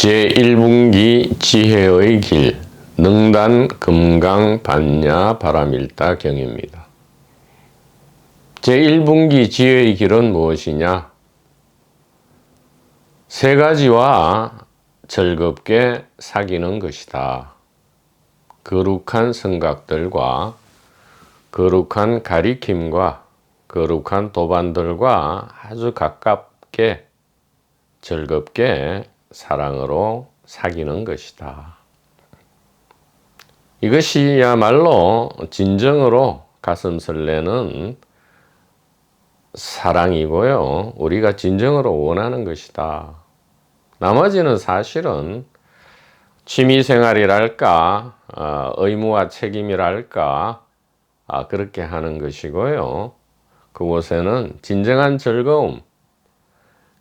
제1분기 지혜의 길, 능단 금강 반야 바람일다 경입니다. 제1분기 지혜의 길은 무엇이냐? 세 가지와 즐겁게 사귀는 것이다. 거룩한 생각들과 거룩한 가리킴과 거룩한 도반들과 아주 가깝게 즐겁게 사랑으로 사귀는 것이다. 이것이야말로 진정으로 가슴 설레는 사랑이고요. 우리가 진정으로 원하는 것이다. 나머지는 사실은 취미생활이랄까, 의무와 책임이랄까, 그렇게 하는 것이고요. 그곳에는 진정한 즐거움,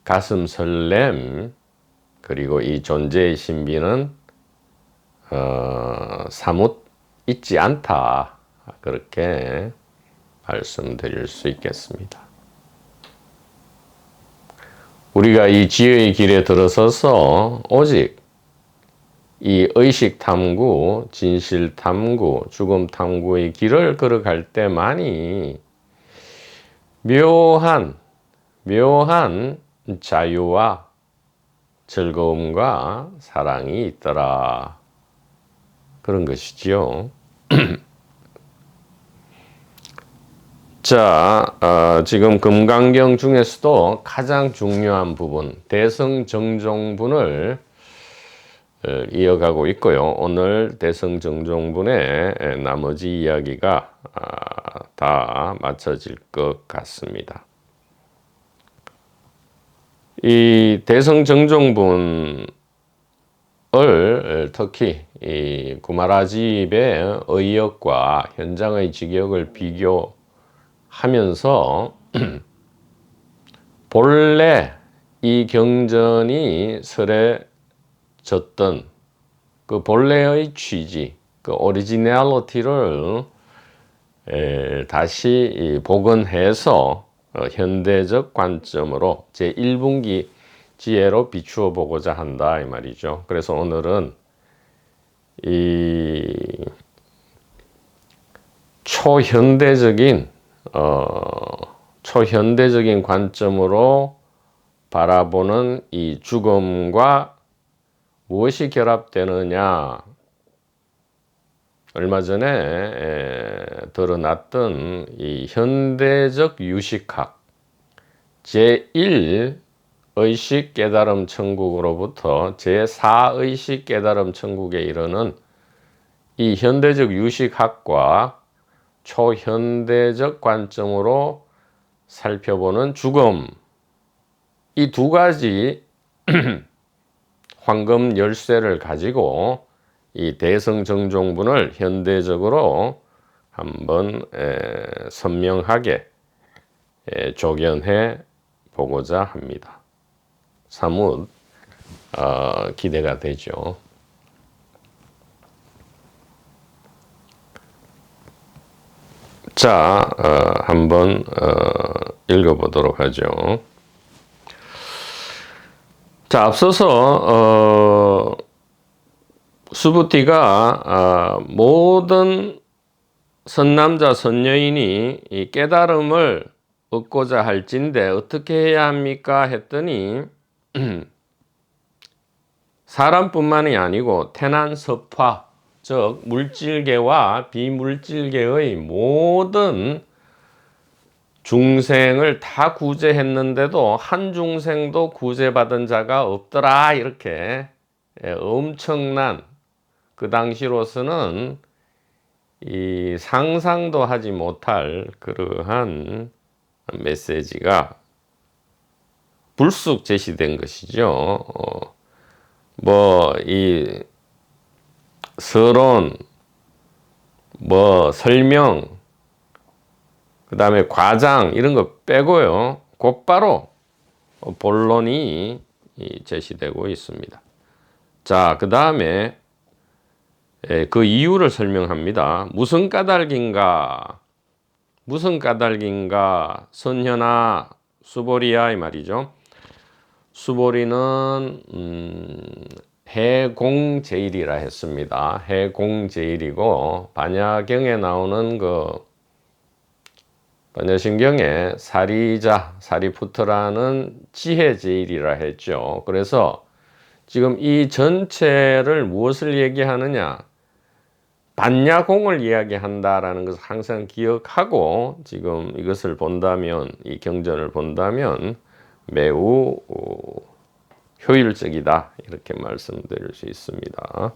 가슴 설렘, 그리고 이 존재의 신비는 사뭇 있지 않다. 그렇게 말씀드릴 수 있겠습니다. 우리가 이 지혜의 길에 들어서서 오직 이 의식 탐구, 진실 탐구, 죽음 탐구의 길을 걸어갈 때만이 묘한 자유와 즐거움과 사랑이 있더라. 그런 것이지요. 자, 지금 금강경 중에서도 가장 중요한 부분, 대성정종분을 이어가고 있고요. 오늘 대성정종분의 나머지 이야기가 다 마쳐질 것 같습니다. 이 대성정종분을 특히 이 구마라집의 의역과 현장의 직역을 비교하면서 본래 이 경전이 설해졌던 그 본래의 취지, 그 오리지널리티를 다시 복원해서 현대적 관점으로 제1분기 지혜로 비추어 보고자 한다 이 말이죠. 그래서 오늘은 이 초현대적인 관점으로 바라보는 이 죽음과 무엇이 결합되느냐, 얼마 전에 드러났던 이 현대적 유식학 제1 의식 깨달음 천국으로부터 제4의식 깨달음 천국에 이르는 이 현대적 유식학과 초현대적 관점으로 살펴보는 죽음, 이 두 가지 황금 열쇠를 가지고 이 대성정종분을 현대적으로 한번 선명하게 조견해 보고자 합니다. 사뭇 기대가 되죠. 자, 한번 읽어보도록 하죠. 자, 앞서서 수부티가 모든 선남자 선여인이 이 깨달음을 얻고자 할진대 어떻게 해야 합니까? 했더니 사람뿐만이 아니고 태난섭화, 즉 물질계와 비물질계의 모든 중생을 다 구제했는데도 한 중생도 구제받은 자가 없더라. 이렇게 엄청난, 그 당시로서는 이 상상도 하지 못할 그러한 메시지가 불쑥 제시된 것이죠. 이 서론, 설명, 그 다음에 과장 이런 거 빼고요, 곧바로 본론이 제시되고 있습니다. 자, 그 다음에 그 이유를 설명합니다. 무슨 까닭인가? 선현아, 수보리야 이 말이죠. 수보리는 해공제일이라 했습니다. 해공제일이고 반야경에 나오는 반야심경에 사리자, 사리푸트라는 지혜제일이라 했죠. 그래서 지금 이 전체를 무엇을 얘기하느냐? 반야공을 이야기한다라는 것을 항상 기억하고 지금 이것을 본다면, 이 경전을 본다면 매우 효율적이다 이렇게 말씀드릴 수 있습니다.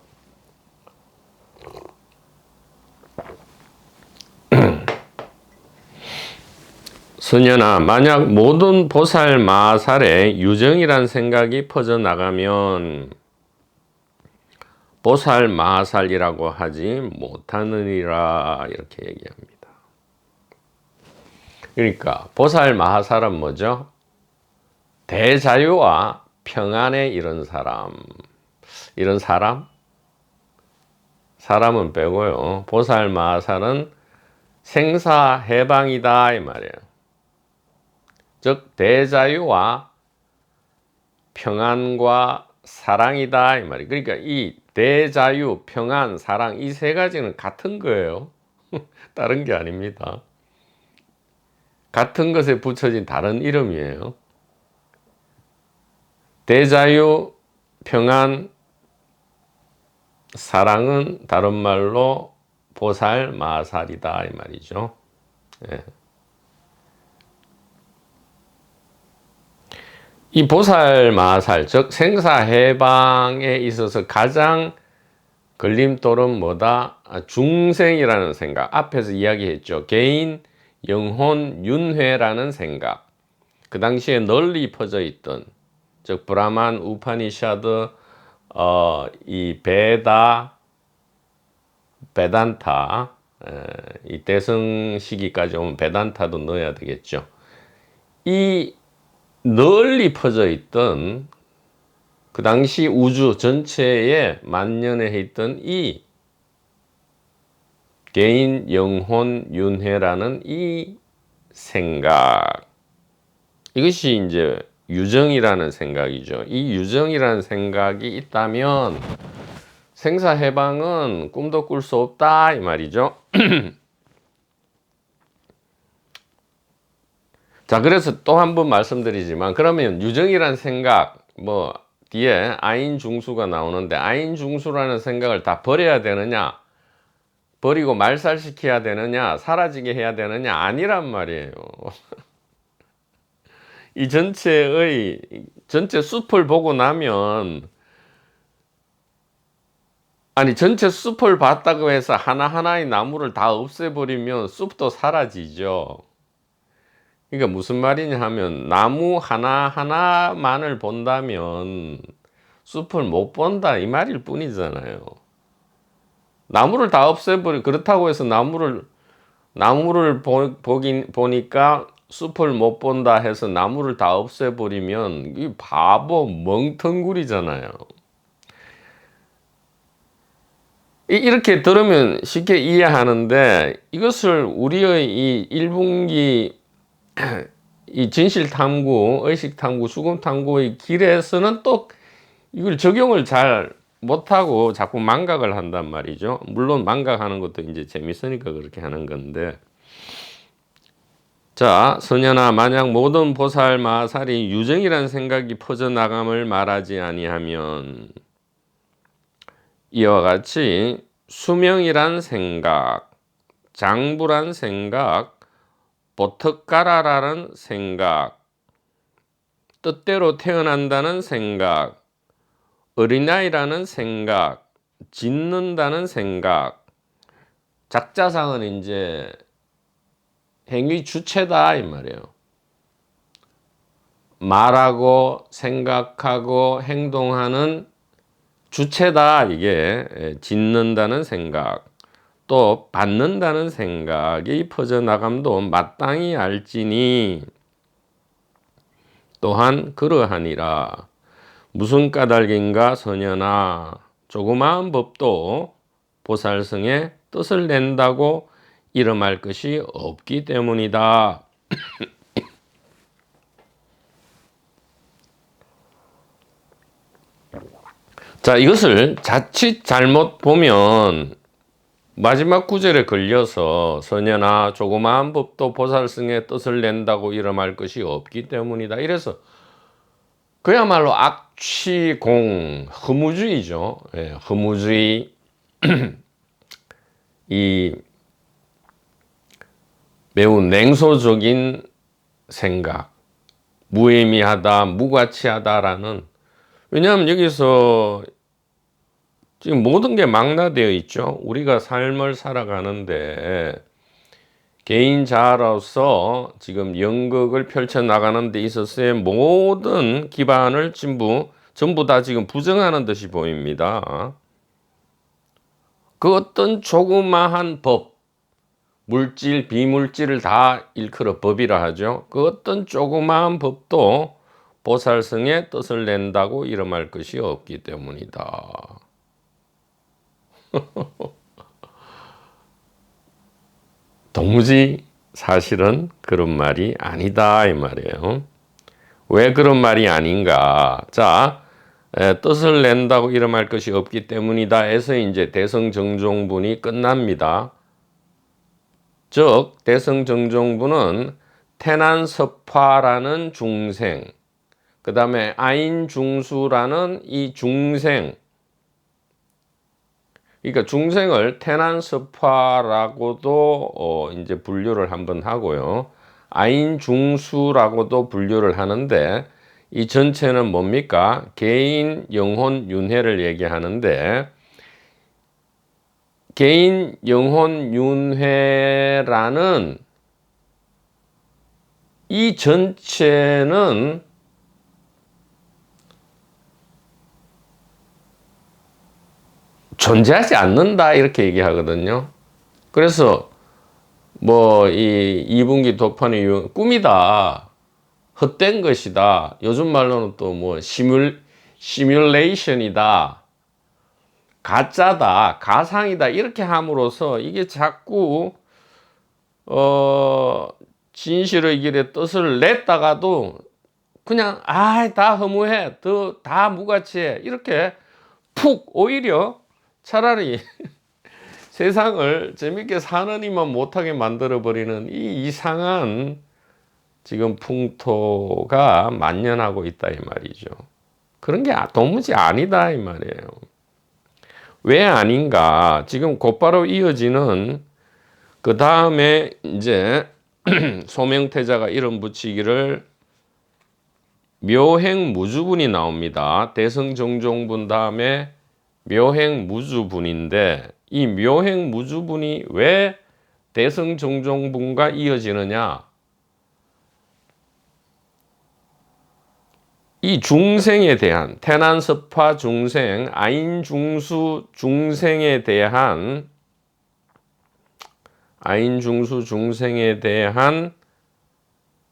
선현아, 만약 모든 보살 마살에 유정이란 생각이 퍼져나가면 보살 마살이라고 하지 못하느니라 이렇게 얘기합니다. 그러니까 보살 마살은 뭐죠? 대자유와 평안에 이른 사람. 이런 사람은 빼고요. 보살 마살은 생사해방이다 이 말이에요. 즉 대자유와 평안과 사랑이다 이 말이에요. 그러니까 이 대자유, 평안, 사랑 이 세 가지는 같은 거예요. 다른 게 아닙니다. 같은 것에 붙여진 다른 이름이에요. 대자유, 평안, 사랑은 다른 말로 보살, 마살이다 이 말이죠. 예. 이 보살, 마살, 즉 생사해방에 있어서 가장 걸림돌은 뭐다? 중생이라는 생각. 앞에서 이야기했죠. 개인, 영혼, 윤회라는 생각. 그 당시에 널리 퍼져 있던, 즉 브라만, 우파니샤드, 이 베단타, 이 대승 시기까지 오면 베단타도 넣어야 되겠죠. 이 널리 퍼져 있던 그 당시 우주 전체에 만연해 있던 이 개인, 영혼, 윤회라는 이 생각, 이것이 이제 유정이라는 생각이죠. 이 유정이라는 생각이 있다면 생사해방은 꿈도 꿀 수 없다 이 말이죠. 자, 그래서 또 한 번 말씀드리지만 그러면 유정이라는 생각, 뭐 뒤에 아인중수가 나오는데 아인중수라는 생각을 다 버려야 되느냐, 버리고 말살시켜야 되느냐, 사라지게 해야 되느냐, 아니란 말이에요. 이 전체 숲을 보고 나면, 아니 전체 숲을 봤다고 해서 하나하나의 나무를 다 없애버리면 숲도 사라지죠. 그러니까 무슨 말이냐 하면 나무 하나하나만을 본다면 숲을 못 본다 이 말일 뿐이잖아요. 나무를 다 없애버리, 그렇다고 해서 나무를 보니까 숲을 못 본다 해서 나무를 다 없애버리면 이 바보 멍텅구리잖아요. 이렇게 들으면 쉽게 이해하는데 이것을 우리의 이 1분기 이 진실탐구, 의식탐구, 수금탐구의 길에서는 또 이걸 적용을 잘 못하고 자꾸 망각을 한단 말이죠. 물론 망각하는 것도 이제 재밌으니까 그렇게 하는 건데. 자, 선현아, 만약 모든 보살 마살이 유정이라는 생각이 퍼져나감을 말하지 아니하면 이와 같이 수명이란 생각, 장부란 생각, 보특가라라는 생각, 뜻대로 태어난다는 생각, 어린아이라는 생각, 짓는다는 생각, 작자상은 이제 행위 주체다 이 말이에요. 말하고 생각하고 행동하는 주체다, 이게 짓는다는 생각, 또 받는다는 생각이 퍼져나감도 마땅히 알지니 또한 그러하니라. 무슨 까닭인가 선현아, 조그마한 법도 보살성의 뜻을 낸다고 이름할 것이 없기 때문이다. 자, 이것을 자칫 잘못 보면 마지막 구절에 걸려서 선현아 조그마한 법도 보살승의 뜻을 낸다고 이름할 것이 없기 때문이다. 이래서 그야말로 악취공, 허무주의죠. 예, 허무주의. 이 매우 냉소적인 생각, 무의미하다, 무가치하다라는, 왜냐하면 여기서 지금 모든 게 망라되어 있죠. 우리가 삶을 살아가는데 개인자로서 지금 연극을 펼쳐나가는 데 있어서의 모든 기반을 전부 다 지금 부정하는 듯이 보입니다. 그 어떤 조그마한 법, 물질, 비물질을 다 일컬어 법이라 하죠. 그 어떤 조그마한 법도 보살승의 뜻을 낸다고 이름할 것이 없기 때문이다. 도무지 사실은 그런 말이 아니다 이 말이에요. 왜 그런 말이 아닌가? 자, 뜻을 낸다고 이름할 것이 없기 때문이다 해서 이제 대성정종분이 끝납니다. 즉 대성정종분은 태난섭화라는 중생, 그 다음에 아인중수라는 이 중생, 그러니까 중생을 태난섭화라고도 이제 분류를 한번 하고요. 아인중수라고도 분류를 하는데 이 전체는 뭡니까? 개인 영혼 윤회를 얘기하는데 개인 영혼 윤회라는 이 전체는 존재하지 않는다 이렇게 얘기하거든요. 그래서 뭐 이 이분기 도판의 꿈이다, 헛된 것이다, 요즘 말로는 또 뭐 시뮬레이션이다, 가짜다, 가상이다 이렇게 함으로써 이게 자꾸 진실의 길에 뜻을 냈다가도 그냥 다 허무해, 다 무가치해 이렇게 푹 오히려 차라리 세상을 재밌게 사느니만 못하게 만들어버리는 이 이상한 지금 풍토가 만연하고 있다 이 말이죠. 그런 게 도무지 아니다 이 말이에요. 왜 아닌가? 지금 곧바로 이어지는 그 다음에 이제 소명태자가 이름 붙이기를 묘행무주분이 나옵니다. 대성정종분 다음에 묘행무주분인데 이 묘행무주분이 왜 대성정종분과 이어지느냐? 이 중생에 대한 태난섭화 중생, 아인중수 중생에 대한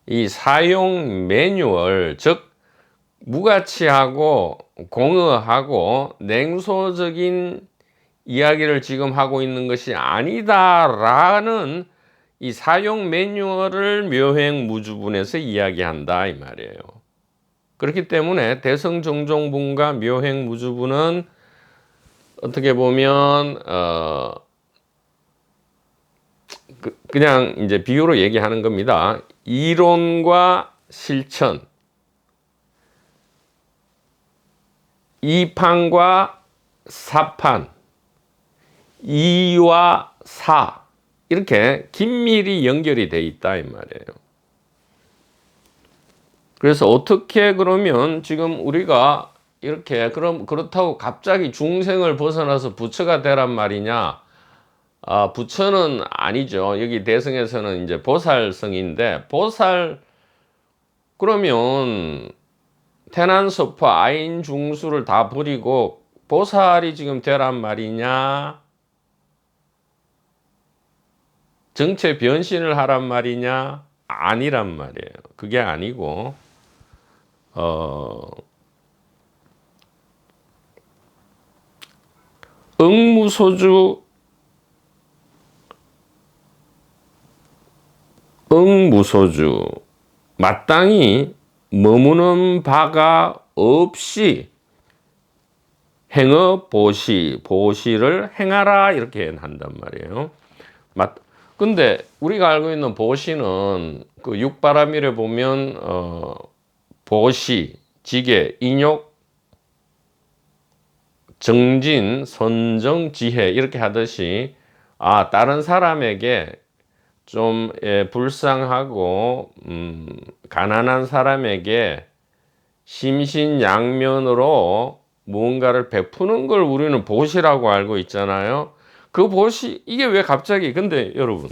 이 사용 매뉴얼, 즉 무가치하고 공허하고 냉소적인 이야기를 지금 하고 있는 것이 아니다라는 이 사용 매뉴얼을 묘행무주분에서 이야기한다 이 말이에요. 그렇기 때문에 대성정종분과 묘행무주분은 어떻게 보면 그냥 이제 비유로 얘기하는 겁니다. 이론과 실천, 이판과 사판, 이와 사 이렇게 긴밀히 연결이 돼 있다 이 말이에요. 그래서 어떻게 그러면 지금 우리가 이렇게 그렇다고 갑자기 중생을 벗어나서 부처가 되란 말이냐? 부처는 아니죠. 여기 대승에서는 이제 보살성인데 그러면 태난섭화 아인중수를 다 버리고 보살이 지금 되란 말이냐? 정체 변신을 하란 말이냐? 아니란 말이에요. 그게 아니고 응무소주 마땅히 머무는 바가 없이 행어 보시, 보시를 행하라 이렇게 한단 말이에요. 근데 우리가 알고 있는 보시는 그 육바라밀에 보면 보시, 지계, 인욕, 정진, 선정, 지혜 이렇게 하듯이 다른 사람에게 좀 불쌍하고 가난한 사람에게 심신양면으로 무언가를 베푸는 걸 우리는 보시라고 알고 있잖아요. 그 보시 이게 왜 갑자기 근데 여러분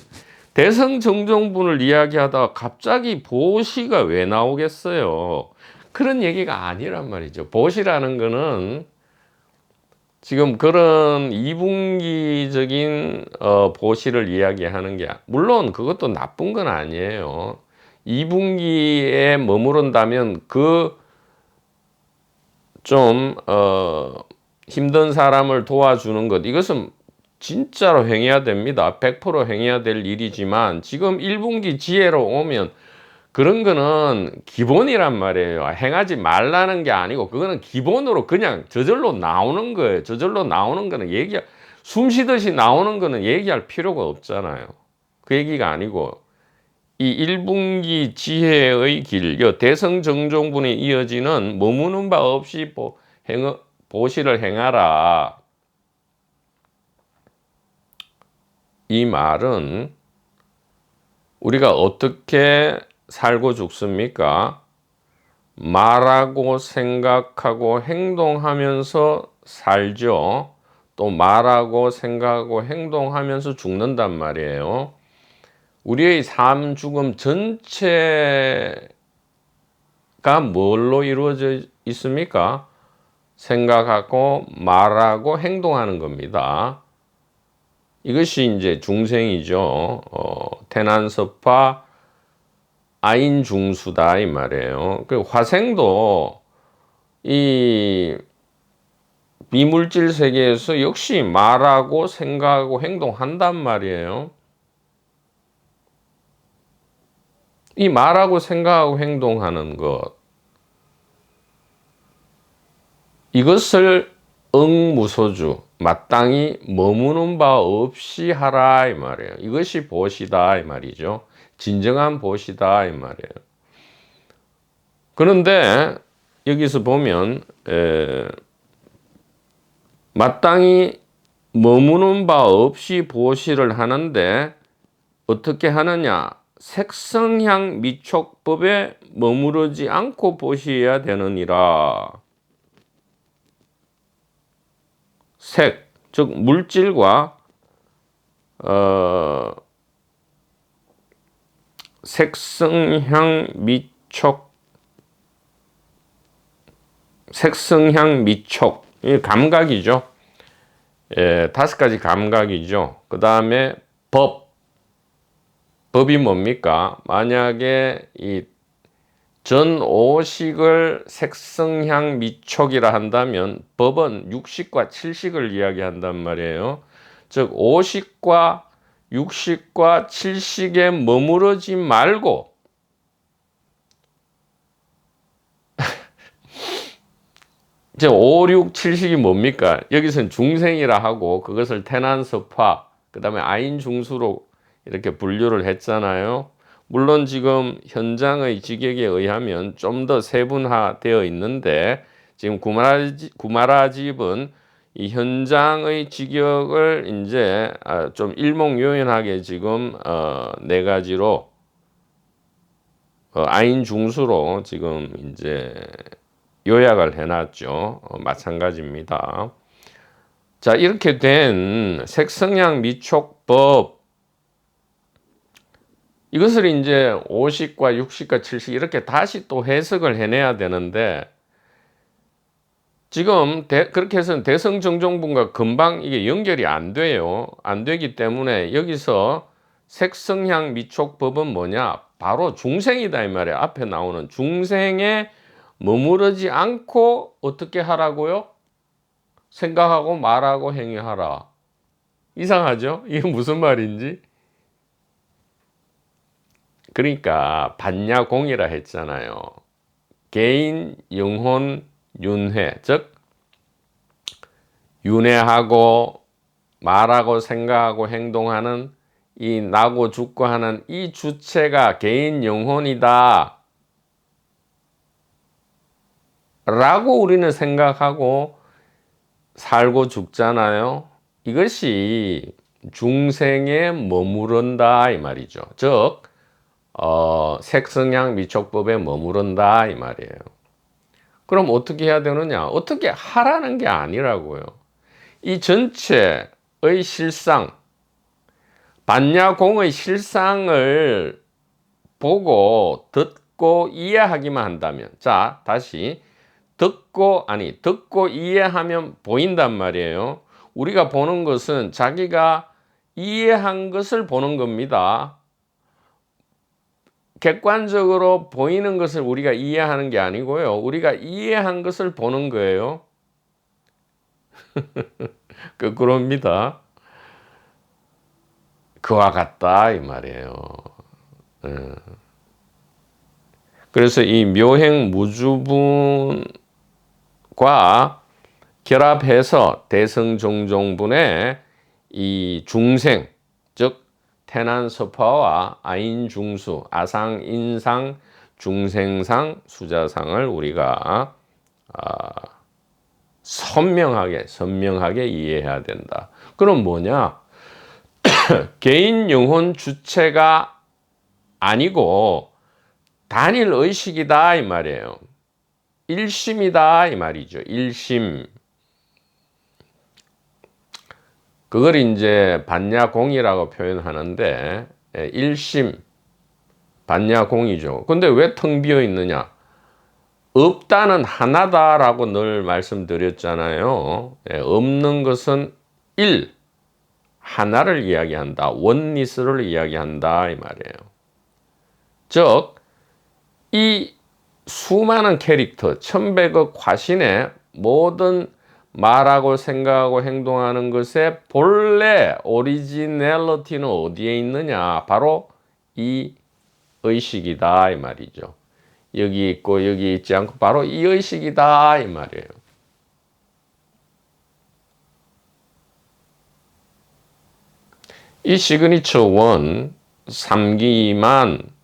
대성정종분을 이야기하다가 갑자기 보시가 왜 나오겠어요? 그런 얘기가 아니란 말이죠. 보시라는 거는 지금 그런 이분기적인 보시를 이야기하는 게 물론 그것도 나쁜 건 아니에요. 이분기에 머무른다면 그 좀 힘든 사람을 도와주는 것 이것은 진짜로 행해야 됩니다. 100% 행해야 될 일이지만 지금 1분기 지혜로 오면 그런 거는 기본이란 말이에요. 행하지 말라는 게 아니고 그거는 기본으로 그냥 저절로 나오는 거예요. 저절로 나오는 거는 숨 쉬듯이 나오는 거는 얘기할 필요가 없잖아요. 그 얘기가 아니고 이 1분기 지혜의 길, 대성정종분에 이어지는 머무는 바 없이 보시를 행하라. 이 말은 우리가 어떻게 살고 죽습니까? 말하고 생각하고 행동하면서 살죠. 또 말하고 생각하고 행동하면서 죽는단 말이에요. 우리의 삶 죽음 전체가 뭘로 이루어져 있습니까? 생각하고 말하고 행동하는 겁니다. 이것이 이제 중생이죠. 태난섭화 아인중수다 이 말이에요. 그 화생도 이 비물질 세계에서 역시 말하고 생각하고 행동한단 말이에요. 이 말하고 생각하고 행동하는 것 이것을 응무소주 마땅히 머무는 바 없이 하라 이 말이에요. 이것이 보시다 이 말이죠. 진정한 보시다 이 말이에요. 그런데 여기서 보면 마땅히 머무는 바 없이 보시를 하는데 어떻게 하느냐? 색성향 미촉법에 머무르지 않고 보시해야 되느니라. 색, 즉 물질과 색성향 미촉, 이 감각이죠. 5가지 감각이죠. 그 다음에 법이 뭡니까? 만약에 이 전오식을 색성향 미촉이라 한다면 법은 육식과 칠식을 이야기한단 말이에요. 즉 오식과 육식과 칠식에 머무르지 말고 이제 5, 6, 7식이 뭡니까? 여기서는 중생이라 하고 그것을 태난섭화 그 다음에 아인중수로 이렇게 분류를 했잖아요. 물론 지금 현장의 직역에 의하면 좀 더 세분화되어 있는데 지금 구마라집은 이 현장의 직역을 이제 좀 일목요연하게 지금 4가지로 아인중수로 지금 이제 요약을 해놨죠. 마찬가지입니다. 자, 이렇게 된 색성향 미촉법 이것을 이제 5식과 6식과 7식 이렇게 다시 또 해석을 해내야 되는데 지금 그렇게 해서는 대성정종분과 금방 이게 연결이 안 돼요. 안 되기 때문에 여기서 색성향 미촉법은 뭐냐? 바로 중생이다 이 말이에요. 앞에 나오는 중생에 머무르지 않고 어떻게 하라고요? 생각하고 말하고 행위하라. 이상하죠? 이게 무슨 말인지? 그러니까 반야공이라 했잖아요. 개인, 영혼, 윤회, 즉 윤회하고 말하고 생각하고 행동하는 이 나고 죽고 하는 이 주체가 개인 영혼이다 라고 우리는 생각하고 살고 죽잖아요. 이것이 중생에 머무른다 이 말이죠. 즉 색성향 미촉법에 머무른다 이 말이에요. 그럼 어떻게 해야 되느냐? 어떻게 하라는 게 아니라고요. 이 전체의 실상, 반야공의 실상을 보고 듣고 이해하기만 한다면, 자 다시 듣고 이해하면 보인단 말이에요. 우리가 보는 것은 자기가 이해한 것을 보는 겁니다. 객관적으로 보이는 것을 우리가 이해하는 게 아니고요. 우리가 이해한 것을 보는 거예요. 거꾸로입니다. 그와 같다 이 말이에요. 그래서 이 묘행무주분과 결합해서 대성종종분의 이 중생, 즉 태난서파와 아인중수, 아상인상, 중생상, 수자상을 우리가 선명하게 이해해야 된다. 그럼 뭐냐? 개인 영혼 주체가 아니고 단일 의식이다 이 말이에요. 일심이다 이 말이죠. 일심. 그걸 이제 반야공이라고 표현하는데 일심 반야공이죠. 근데 왜 텅 비어 있느냐? 없다는 하나다라고 늘 말씀드렸잖아요. 없는 것은 일, 하나를 이야기한다. 원리스를 이야기한다 이 말이에요. 즉 이 수많은 캐릭터, 천백억 화신의 모든 말하고 생각하고 행동하는 것의 본래 오리지널리티는 어디에 있느냐? 바로 이 의식이다 이 말이죠. 여기 있고 여기 있지 않고 바로 이 의식이다 이 말이에요. 이 시그니처 1 3기만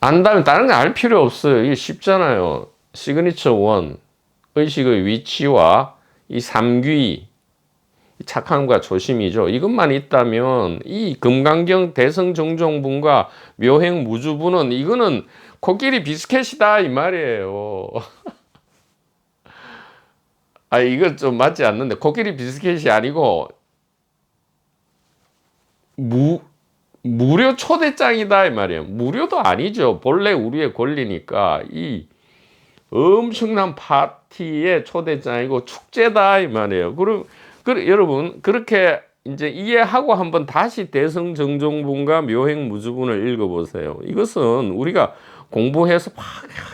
안다면 다른 거 알 필요 없어요. 이게 쉽잖아요. 시그니처 1 의식의 위치와 이 3귀 착함과 조심이죠. 이것만 있다면 이 금강경 대성정종분과 묘행무주분은 이거는 코끼리 비스켓이다 이 말이에요. 이거 좀 맞지 않는데 코끼리 비스켓이 아니고 무료 초대장이다 이 말이에요. 무료도 아니죠. 본래 우리의 권리니까 이 엄청난 파티의 초대장이고 축제다 이 말이에요. 그럼 여러분 그렇게 이제 이해하고 한번 다시 대성정종분과 묘행무주분을 읽어보세요. 이것은 우리가 공부해서 막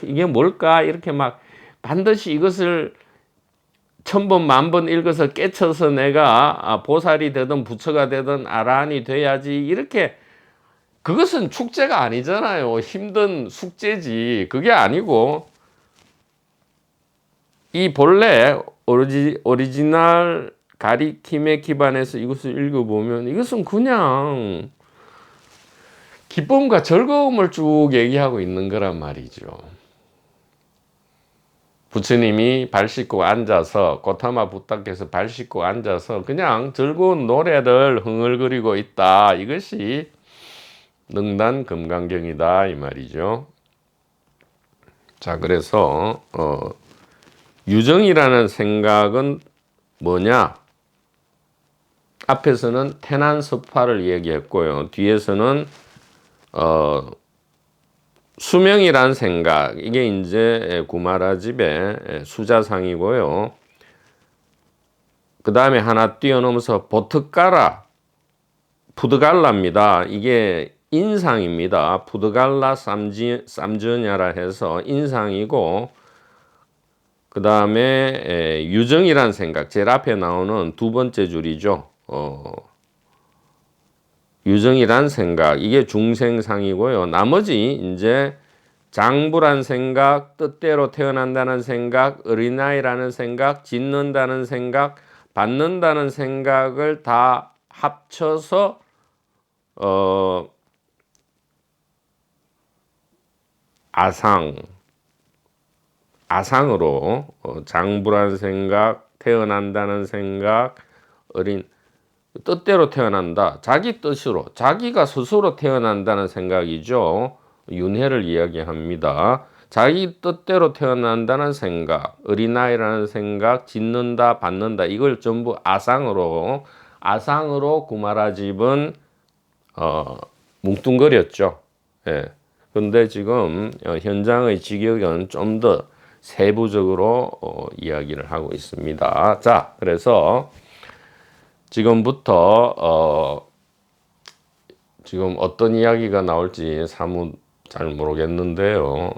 이게 뭘까 이렇게 막 반드시 이것을 1000번 만번 읽어서 깨쳐서 내가 보살이 되든 부처가 되든 아라한이 돼야지 이렇게 그것은 축제가 아니잖아요. 힘든 숙제지. 그게 아니고 이 본래 오리지널 가리킴에 기반해서 이것을 읽어보면 이것은 그냥 기쁨과 즐거움을 쭉 얘기하고 있는 거란 말이죠. 부처님이 발 씻고 앉아서 고타마 부탁해서 발 씻고 앉아서 그냥 즐거운 노래를 흥얼거리고 있다. 이것이 능단 금강경이다 이 말이죠. 자, 그래서 유정이라는 생각은 뭐냐? 앞에서는 태난섭화를 얘기했고요. 뒤에서는 수명이란 생각, 이게 이제 구마라집의 수자상이고요. 그 다음에 하나 뛰어넘어서 푸드갈라입니다. 이게 인상입니다. 푸드갈라 쌈전야라 해서 인상이고, 그 다음에 유정이란 생각, 제일 앞에 나오는 두 번째 줄이죠. 유정이란 생각, 이게 중생상이고요. 나머지 이제 장부란 생각, 뜻대로 태어난다는 생각, 어린아이라는 생각, 짓는다는 생각, 받는다는 생각을 다 합쳐서 아상으로 장부란 생각, 태어난다는 생각, 뜻대로 태어난다. 자기 뜻으로, 자기가 스스로 태어난다는 생각이죠. 윤회를 이야기합니다. 자기 뜻대로 태어난다는 생각, 어린아이라는 생각, 짓는다, 받는다, 이걸 전부 아상으로 구마라집은 뭉뚱거렸죠. 예. 근데 지금 현장의 직역은 좀 더 세부적으로 이야기를 하고 있습니다. 자, 그래서 지금부터 지금 어떤 이야기가 나올지 사뭇 잘 모르겠는데요.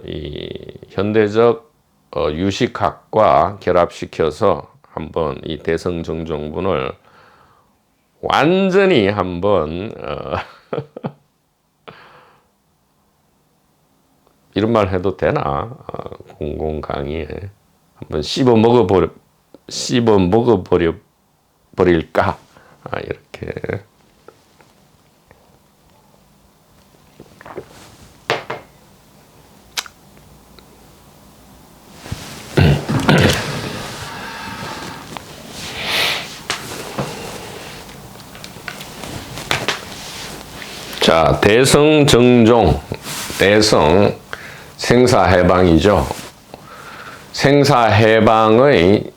이 현대적 유식학과 결합시켜서 한번 이 대성정종분을 완전히 한번 이런 말 해도 되나? 공공 강의에 한번 씹어 버릴까? 이렇게. 자, 대성정종, 대성 생사해방이죠. 생사해방의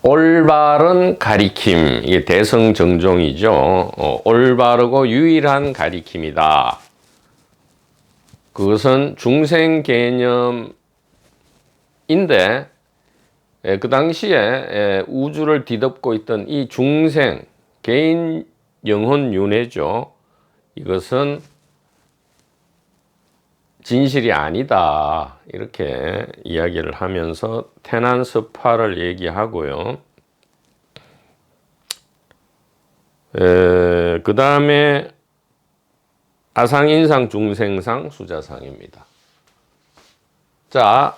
올바른 가리킴, 이게 대성정종이죠. 올바르고 유일한 가리킴이다. 그것은 중생 개념인데 그 당시에 우주를 뒤덮고 있던 이 중생, 개인 영혼 윤회죠. 이것은 진실이 아니다. 이렇게 이야기를 하면서 태난스파를 얘기하고요. 그 다음에 아상, 인상, 중생상, 수자상입니다. 자,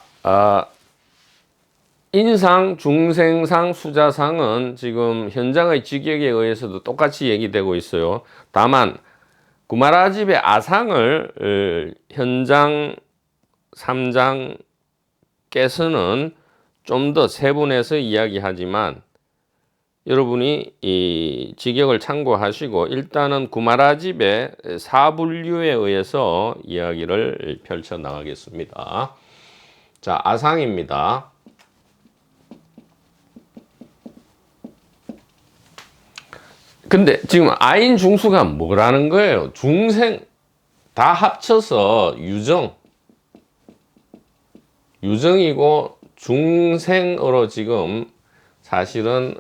인상, 중생상, 수자상은 지금 현장의 직역에 의해서도 똑같이 얘기되고 있어요. 다만 구마라집의 아상을 현장 3장께서는 좀 더 세분해서 이야기하지만 여러분이 이 직역을 참고하시고 일단은 구마라집의 사분류에 의해서 이야기를 펼쳐 나가겠습니다. 자, 아상입니다. 근데 지금 아인 중수가 뭐라는 거예요? 중생 다 합쳐서 유정이고 중생으로 지금 사실은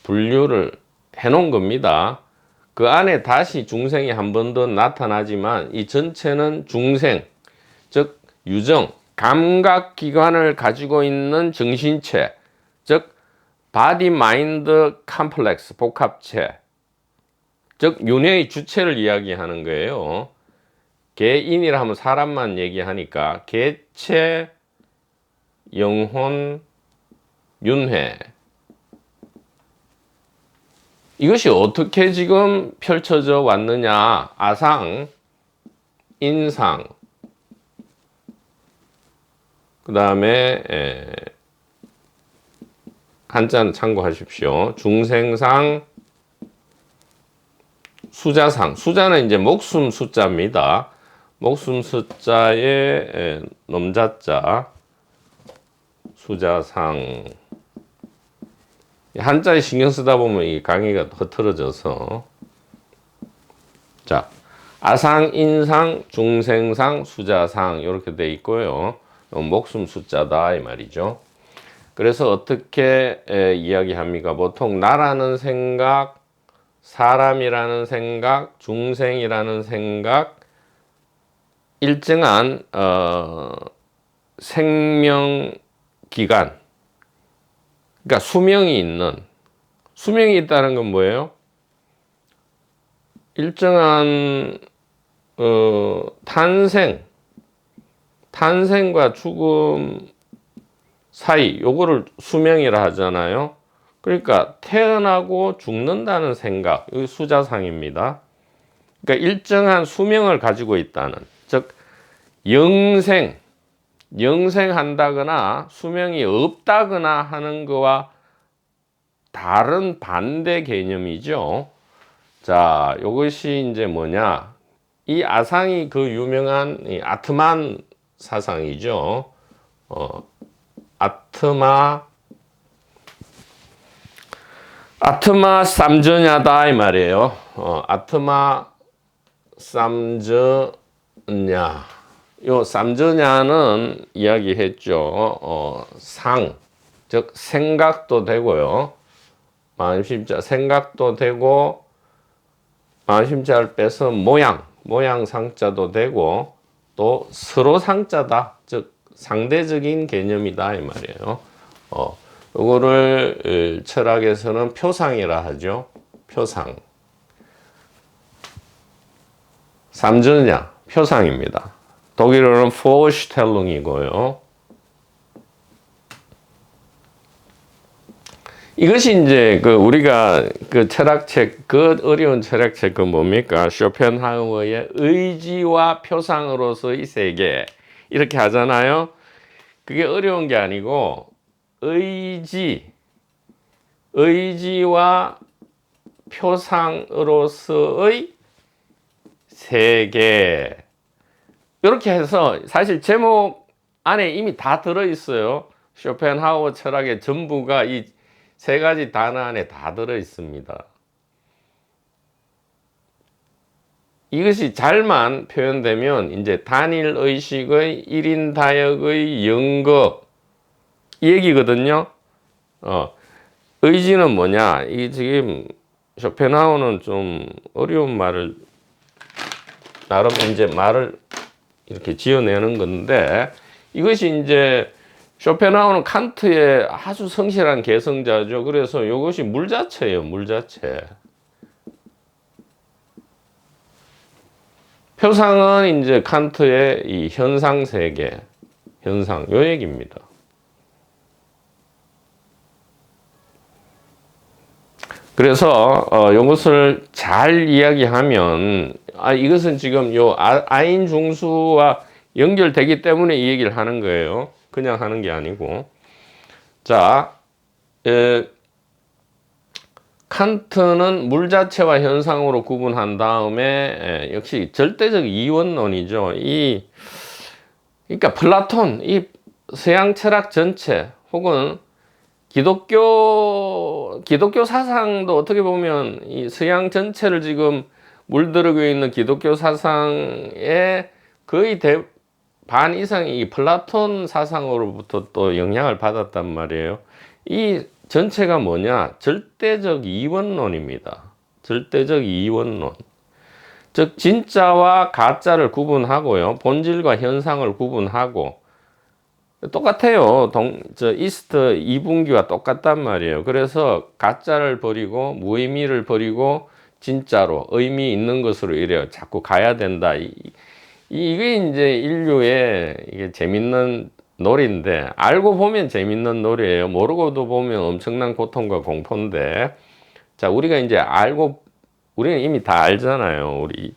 분류를 해 놓은 겁니다. 그 안에 다시 중생이 한 번 더 나타나지만 이 전체는 중생, 즉 유정, 감각기관을 가지고 있는 정신체, 즉 바디 마인드 컴플렉스, 복합체, 즉 윤회의 주체를 이야기하는 거예요. 개인이라 하면 사람만 얘기하니까 개체, 영혼, 윤회, 이것이 어떻게 지금 펼쳐져 왔느냐. 아상, 인상, 그 다음에 한자는 참고하십시오. 중생상, 수자상. 수자는 이제 목숨 숫자입니다. 목숨 숫자에 넘자자, 수자상. 한자에 신경 쓰다 보면 이 강의가 흐트러져서. 자, 아상, 인상, 중생상, 수자상 이렇게 돼 있고요. 목숨 숫자다 이 말이죠. 그래서 어떻게 이야기합니까? 보통 나라는 생각, 사람이라는 생각, 중생이라는 생각, 일정한 생명 기간, 그러니까 수명이 있다는 건 뭐예요? 일정한 탄생, 탄생과 죽음 사이, 요거를 수명이라 하잖아요. 그러니까 태어나고 죽는다는 생각, 이 수자상입니다. 그러니까 일정한 수명을 가지고 있다는, 즉 영생한다거나 수명이 없다거나 하는 거와 다른 반대 개념이죠. 자, 이것이 이제 뭐냐? 이 아상이 그 유명한 이 아트만 사상이죠. 아트마 쌈저냐다 이 말이에요. 아트마 쌈저냐. 요 쌈저냐는 이야기했죠. 즉 생각도 되고요. 만심자 생각도 되고, 만심자를 빼서 모양 상자도 되고, 또 서로 상자다. 즉 상대적인 개념이다 이 말이에요. 요거를 철학에서는 표상이라 하죠. 표상. 삼전야 표상입니다. 독일어는 Vorstellung이고요. 이것이 이제 그 우리가 그 철학책, 그 어려운 철학책 그 뭡니까? 쇼펜하우어의 의지와 표상으로서의 세계. 이렇게 하잖아요. 그게 어려운 게 아니고, 의지와 표상으로서의 세계. 이렇게 해서 사실 제목 안에 이미 다 들어있어요. 쇼펜하우어 철학의 전부가 이 세 가지 단어 안에 다 들어있습니다. 이것이 잘만 표현되면 이제 단일 의식의 1인 다역의 영겁 이 얘기거든요. 의지는 뭐냐? 이 지금 쇼펜하우어는 좀 어려운 말을 나름 이제 말을 이렇게 지어내는 건데, 이것이 이제 쇼펜하우어는 칸트의 아주 성실한 개성자죠. 그래서 이것이 물자체예요, 물자체. 표상은 이제 칸트의 이 현상 세계, 현상 요 얘기입니다. 그래서 이것을 잘 이야기하면 이것은 지금 요 아인 중수와 연결되기 때문에 이 얘기를 하는 거예요. 그냥 하는 게 아니고. 자, 칸트는 물자체와 현상으로 구분한 다음에 역시 절대적 이원론이죠. 그러니까 플라톤, 이 서양 철학 전체 혹은 기독교 사상도 어떻게 보면 이 서양 전체를 지금 물들이고 있는 기독교 사상의 거의 반 이상이 이 플라톤 사상으로부터 또 영향을 받았단 말이에요. 이 전체가 뭐냐? 절대적 이원론입니다. 절대적 이원론. 즉 진짜와 가짜를 구분하고요. 본질과 현상을 구분하고, 똑같아요. 이스트 2분기와 똑같단 말이에요. 그래서 가짜를 버리고 무의미를 버리고 진짜로 의미 있는 것으로 이래요. 자꾸 가야 된다. 이게 이제 인류의 이게 재밌는 놀이인데, 알고 보면 재밌는 놀이에요. 모르고도 보면 엄청난 고통과 공포인데, 자, 우리가 이제 우리는 이미 다 알잖아요. 우리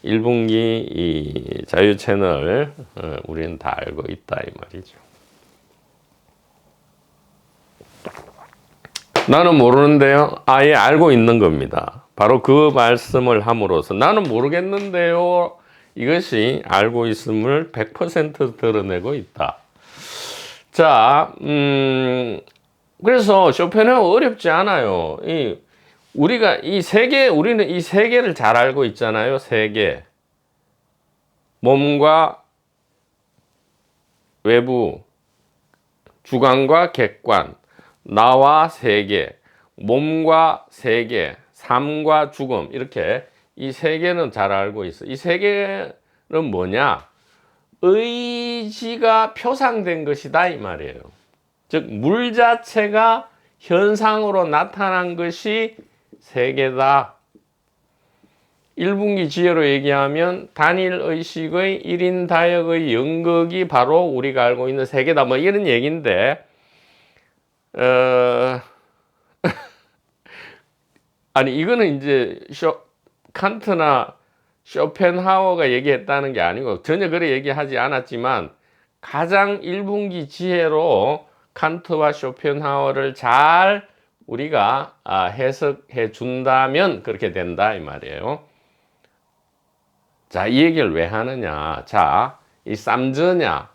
1분기 이 자유 채널, 우리는 다 알고 있다 이 말이죠. 나는 모르는데요. 아예 알고 있는 겁니다. 바로 그 말씀을 함으로써 나는 모르겠는데요. 이것이 알고 있음을 100% 드러내고 있다. 자, 그래서 쇼펜하우어 어렵지 않아요. 우리는 이 세계를 잘 알고 있잖아요. 세계. 몸과 외부, 주관과 객관, 나와 세계, 몸과 세계, 삶과 죽음, 이렇게 이 세계는 잘 알고 있어. 이 세계는 뭐냐? 의지가 표상된 것이다 이 말이에요. 즉 물 자체가 현상으로 나타난 것이 세계다. 1분기 지혜로 얘기하면 단일 의식의 1인 다역의 연극이 바로 우리가 알고 있는 세계다. 뭐 이런 얘기인데, 아니, 이거는 이제 칸트나 쇼펜하우어가 얘기했다는 게 아니고, 전혀 그렇게 얘기하지 않았지만, 가장 1분기 지혜로 칸트와 쇼펜하우어를 잘 우리가 해석해 준다면 그렇게 된다, 이 말이에요. 자, 이 얘기를 왜 하느냐. 자, 이 쌈전야,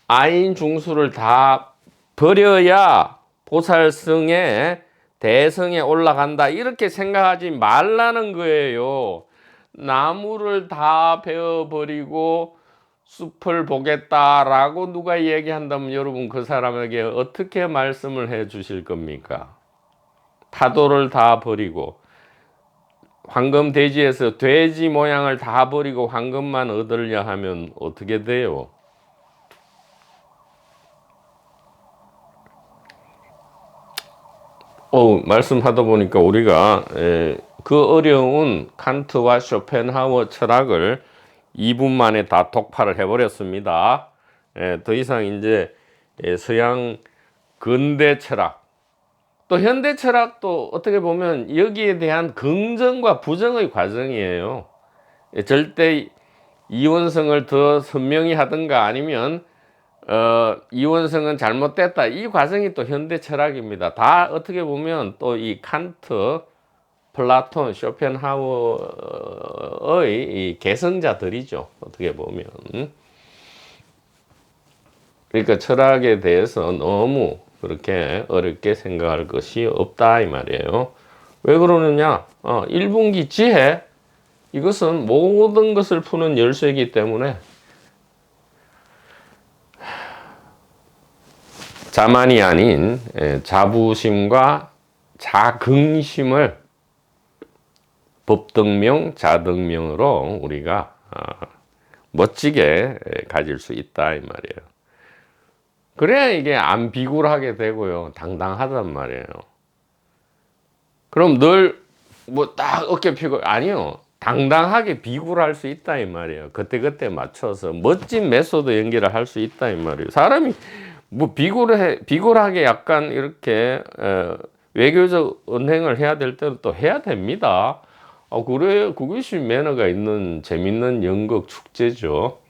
아인 중수를 다 버려야 보살성에 대성에 올라간다. 이렇게 생각하지 말라는 거예요. 나무를 다 베어버리고 숲을 보겠다라고 누가 얘기한다면 여러분 그 사람에게 어떻게 말씀을 해 주실 겁니까? 타도를 다 버리고 황금 돼지에서 돼지 모양을 다 버리고 황금만 얻으려 하면 어떻게 돼요? 말씀하다 보니까 우리가 그 어려운 칸트와 쇼펜하우어 철학을 2분 만에 다 독파를 해버렸습니다. 더 이상 이제 서양 근대 철학, 또 현대 철학도 어떻게 보면 여기에 대한 긍정과 부정의 과정이에요. 절대 이원성을 더 선명히 하든가 아니면 이원성은 잘못됐다. 이 과정이 또 현대 철학입니다. 다 어떻게 보면 또 이 칸트, 플라톤, 쇼펜하우어의 이 개성자들이죠. 어떻게 보면. 그러니까 철학에 대해서 너무 그렇게 어렵게 생각할 것이 없다 이 말이에요. 왜 그러느냐? 1분기 지혜, 이것은 모든 것을 푸는 열쇠이기 때문에 자만이 아닌 자부심과 자긍심을 법등명, 자등명으로 우리가 멋지게 가질 수 있다 이 말이에요. 그래야 이게 안 비굴하게 되고요, 당당하단 말이에요. 그럼 늘 뭐 딱 어깨 펴고, 아니요, 당당하게 비굴할 수 있다 이 말이에요. 그때그때 맞춰서 멋진 메소드 연기를 할 수 있다 이 말이에요. 사람이 뭐 비굴하게 약간 이렇게 외교적 언행을 해야 될 때는 또 해야 됩니다. 그래, 그것이 매너가 있는 재밌는 연극 축제죠.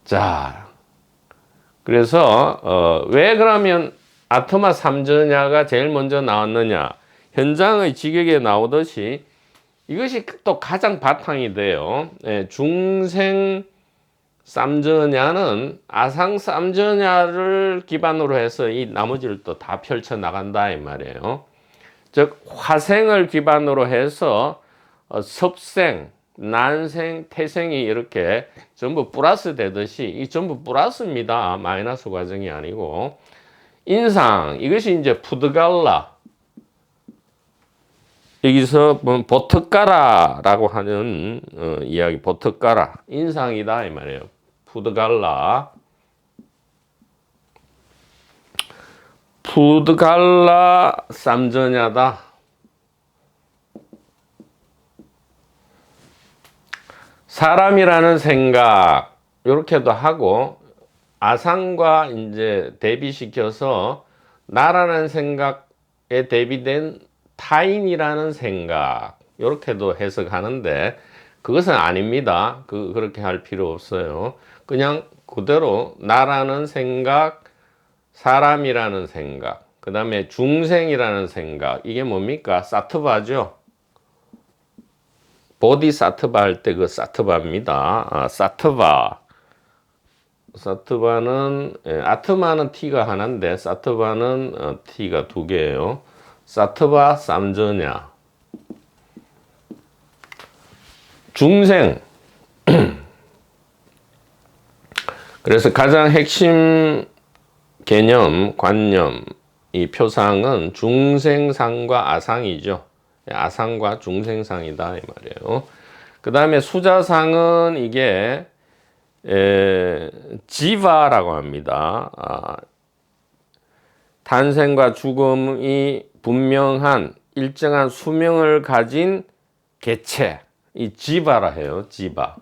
자, 그래서 왜 그러면 아토마 삼전야가 제일 먼저 나왔느냐? 현장의 지격에 나오듯이 이것이 또 가장 바탕이 돼요. 중생 쌈전야는 아상 쌈전야를 기반으로 해서 이 나머지를 또 다 펼쳐 나간다 이 말이에요. 즉 화생을 기반으로 해서 섭생, 난생, 태생이 이렇게 전부 플러스 되듯이, 이 전부 플러스입니다. 마이너스 과정이 아니고. 인상, 이것이 이제 푸드갈라, 여기서 보트가라라고 하는 이야기, 보트가라, 인상이다 이 말이에요. 푸드갈라, 푸드갈라 쌈전야다. 사람이라는 생각 이렇게도 하고, 아상과 이제 대비시켜서 나라는 생각에 대비된 타인이라는 생각 이렇게도 해석하는데, 그것은 아닙니다. 그렇게 할 필요 없어요. 그냥 그대로 나라는 생각, 사람이라는 생각, 그 다음에 중생이라는 생각, 이게 뭡니까? 사트바죠. 보디사트바 할 때 그 사트바입니다. 사트바. 사트바는, 아트마는 T가 하나인데 사트바는 T가 두 개예요. 사트바 쌈전야. 중생. 그래서 가장 핵심 개념, 관념, 이 표상은 중생상과 아상이죠. 아상과 중생상이다 이 말이에요. 그 다음에 수자상은 이게 지바라고 합니다. 탄생과 죽음이 분명한 일정한 수명을 가진 개체, 이 지바라 해요. 지바.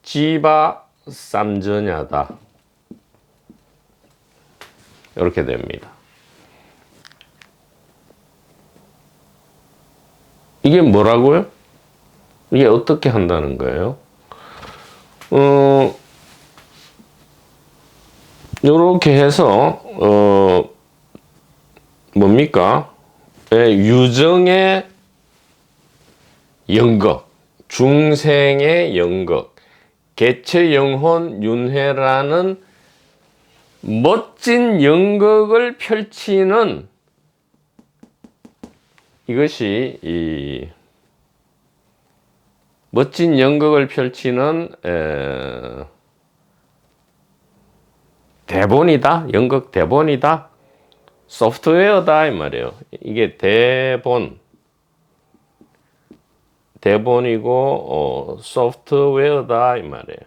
지바 쌈전야다. 이렇게 됩니다. 이게 뭐라고요? 이게 어떻게 한다는 거예요? 요렇게 해서 뭡니까? 유정의 연극, 중생의 연극, 개체영혼 윤회라는 멋진 연극을 펼치는 이것이 이 멋진 연극을 펼치는 대본이다. 연극 대본이다. 소프트웨어다 이 말이에요. 이게 대본이고 소프트웨어다 이 말이에요.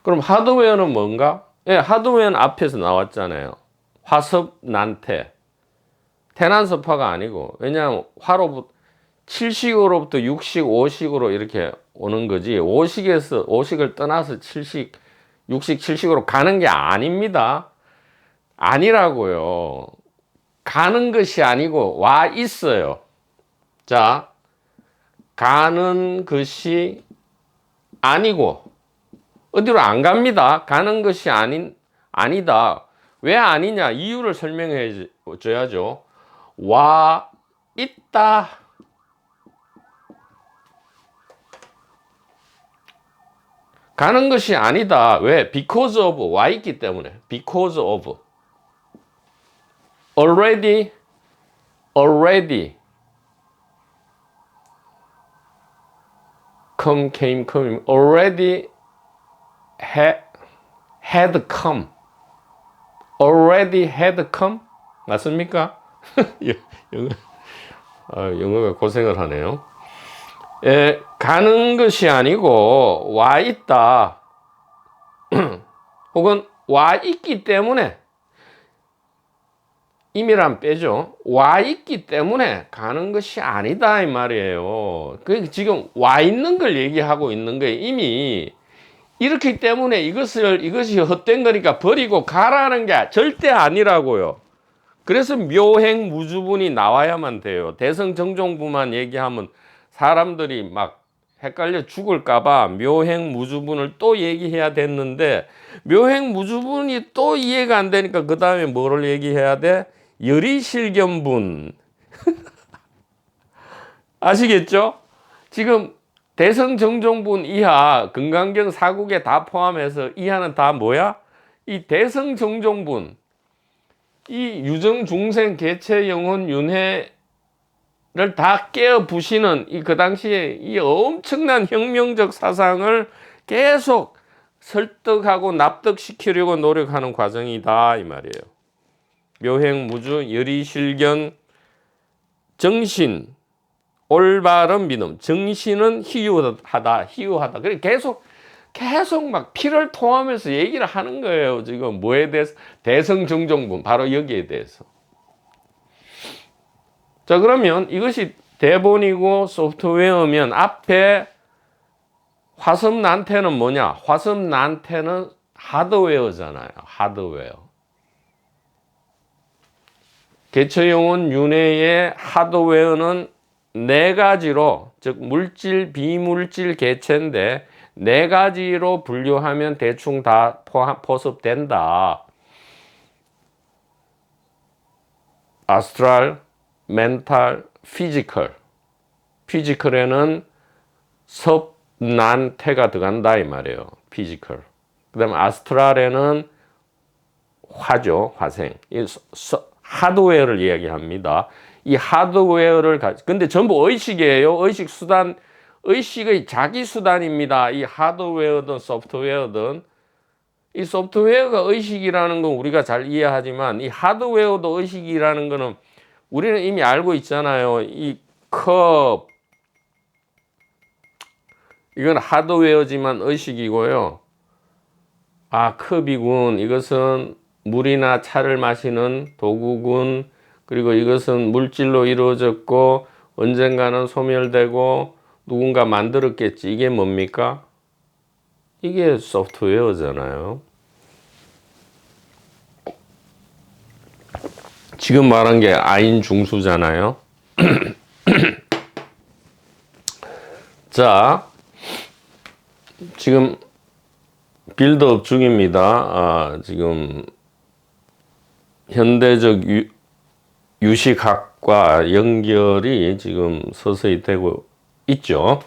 그럼 하드웨어는 뭔가? 예, 하드웨어는 앞에서 나왔잖아요. 화섭 난태. 태난섭화가 아니고, 왜냐하면 화로부터 7식으로부터 6식, 5식으로 이렇게 오는 거지. 5식을 떠나서 7식, 6식, 7식으로 가는 게 아닙니다. 아니라고요. 가는 것이 아니고 와 있어요. 자, 가는 것이 아니고 어디로 안 갑니다. 가는 것이 아니다. 왜 아니냐? 이유를 설명해 줘야죠. 와 있다. 가는 것이 아니다. 왜? Because of 와 있기 때문에. Because of already came already had come already had come 맞습니까? 영어가 고생을 하네요. 가는 것이 아니고 와 있다. 혹은 와 있기 때문에 임이란 빼죠. 와 있기 때문에 가는 것이 아니다 이 말이에요. 그 지금 와 있는 걸 얘기하고 있는 거예요. 이미 이렇기 때문에 이것이 헛된 거니까 버리고 가라는 게 절대 아니라고요. 그래서 묘행 무주분이 나와야만 돼요. 대성정종부만 얘기하면 사람들이 막 헷갈려 죽을까봐 묘행 무주분을 또 얘기해야 됐는데, 묘행 무주분이 또 이해가 안 되니까 그 다음에 뭐를 얘기해야 돼? 열이실견분. 아시겠죠? 지금 대성정종분 이하 금강경 사국에 다 포함해서 이하는 다 뭐야? 이 대성정종분, 이 유정중생 개체 영혼 윤회를 다 깨어 부시는 그 당시에 이 엄청난 혁명적 사상을 계속 설득하고 납득시키려고 노력하는 과정이다 이 말이에요. 묘행무주 열이실견 정신 올바른 믿음, 정신은 희유하다. 그래 계속 막 피를 토하면서 얘기를 하는 거예요. 지금 뭐에 대해서? 대성정종분, 바로 여기에 대해서. 자, 그러면 이것이 대본이고 소프트웨어면 앞에 화섭난태는 뭐냐? 화섭난태는 하드웨어잖아요. 하드웨어. 개체영혼 윤회의 하드웨어는 네 가지로, 즉 물질, 비물질, 개체인데 네 가지로 분류하면 대충 다 포섭된다. 아스트랄, 멘탈, 피지컬. 피지컬에는 섭, 난, 태가 들어간다 이 말이에요. 피지컬. 그 다음에 아스트랄에는 화죠. 화생. 하드웨어를 이야기합니다. 이 하드웨어를 근데 전부 의식이에요. 의식 수단, 의식의 자기 수단입니다. 이 하드웨어든 소프트웨어든. 이 소프트웨어가 의식이라는 건 우리가 잘 이해하지만 이 하드웨어도 의식이라는 거는 우리는 이미 알고 있잖아요. 이 컵, 이건 하드웨어지만 의식이고요. 아, 컵이군. 이것은 물이나 차를 마시는 도구군. 그리고 이것은 물질로 이루어졌고 언젠가는 소멸되고 누군가 만들었겠지. 이게 뭡니까? 이게 소프트웨어잖아요. 지금 말한 게 아인 중수잖아요. 자, 지금 빌드업 중입니다. 지금 현대적 유식학과 연결이 지금 서서히 되고 있죠.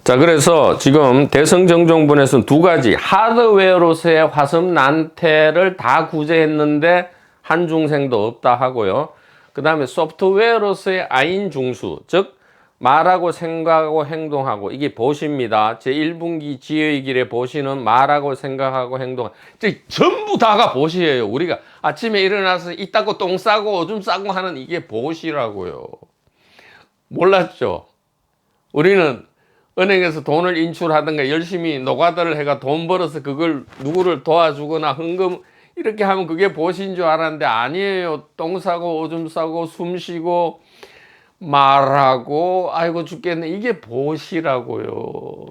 자, 그래서 지금 대성정종분에서는 두 가지 하드웨어로서의 화성 난태를 다 구제했는데 한중생도 없다 하고요. 그 다음에 소프트웨어로서의 아인중수, 즉 말하고 생각하고 행동하고, 이게 보시입니다. 제1분기 지혜의 길에 보시는 말하고 생각하고 행동하고, 전부 다가 보시예요. 우리가 아침에 일어나서 이 닦고 똥 싸고 오줌 싸고 하는 이게 보시라고요. 몰랐죠? 우리는 은행에서 돈을 인출하든가 열심히 노가다를 해가 돈 벌어서 그걸 누구를 도와주거나 헌금 이렇게 하면 그게 보시인 줄 알았는데 아니에요. 똥 싸고 오줌 싸고 숨 쉬고 말하고 아이고 죽겠네. 이게 보시라고요.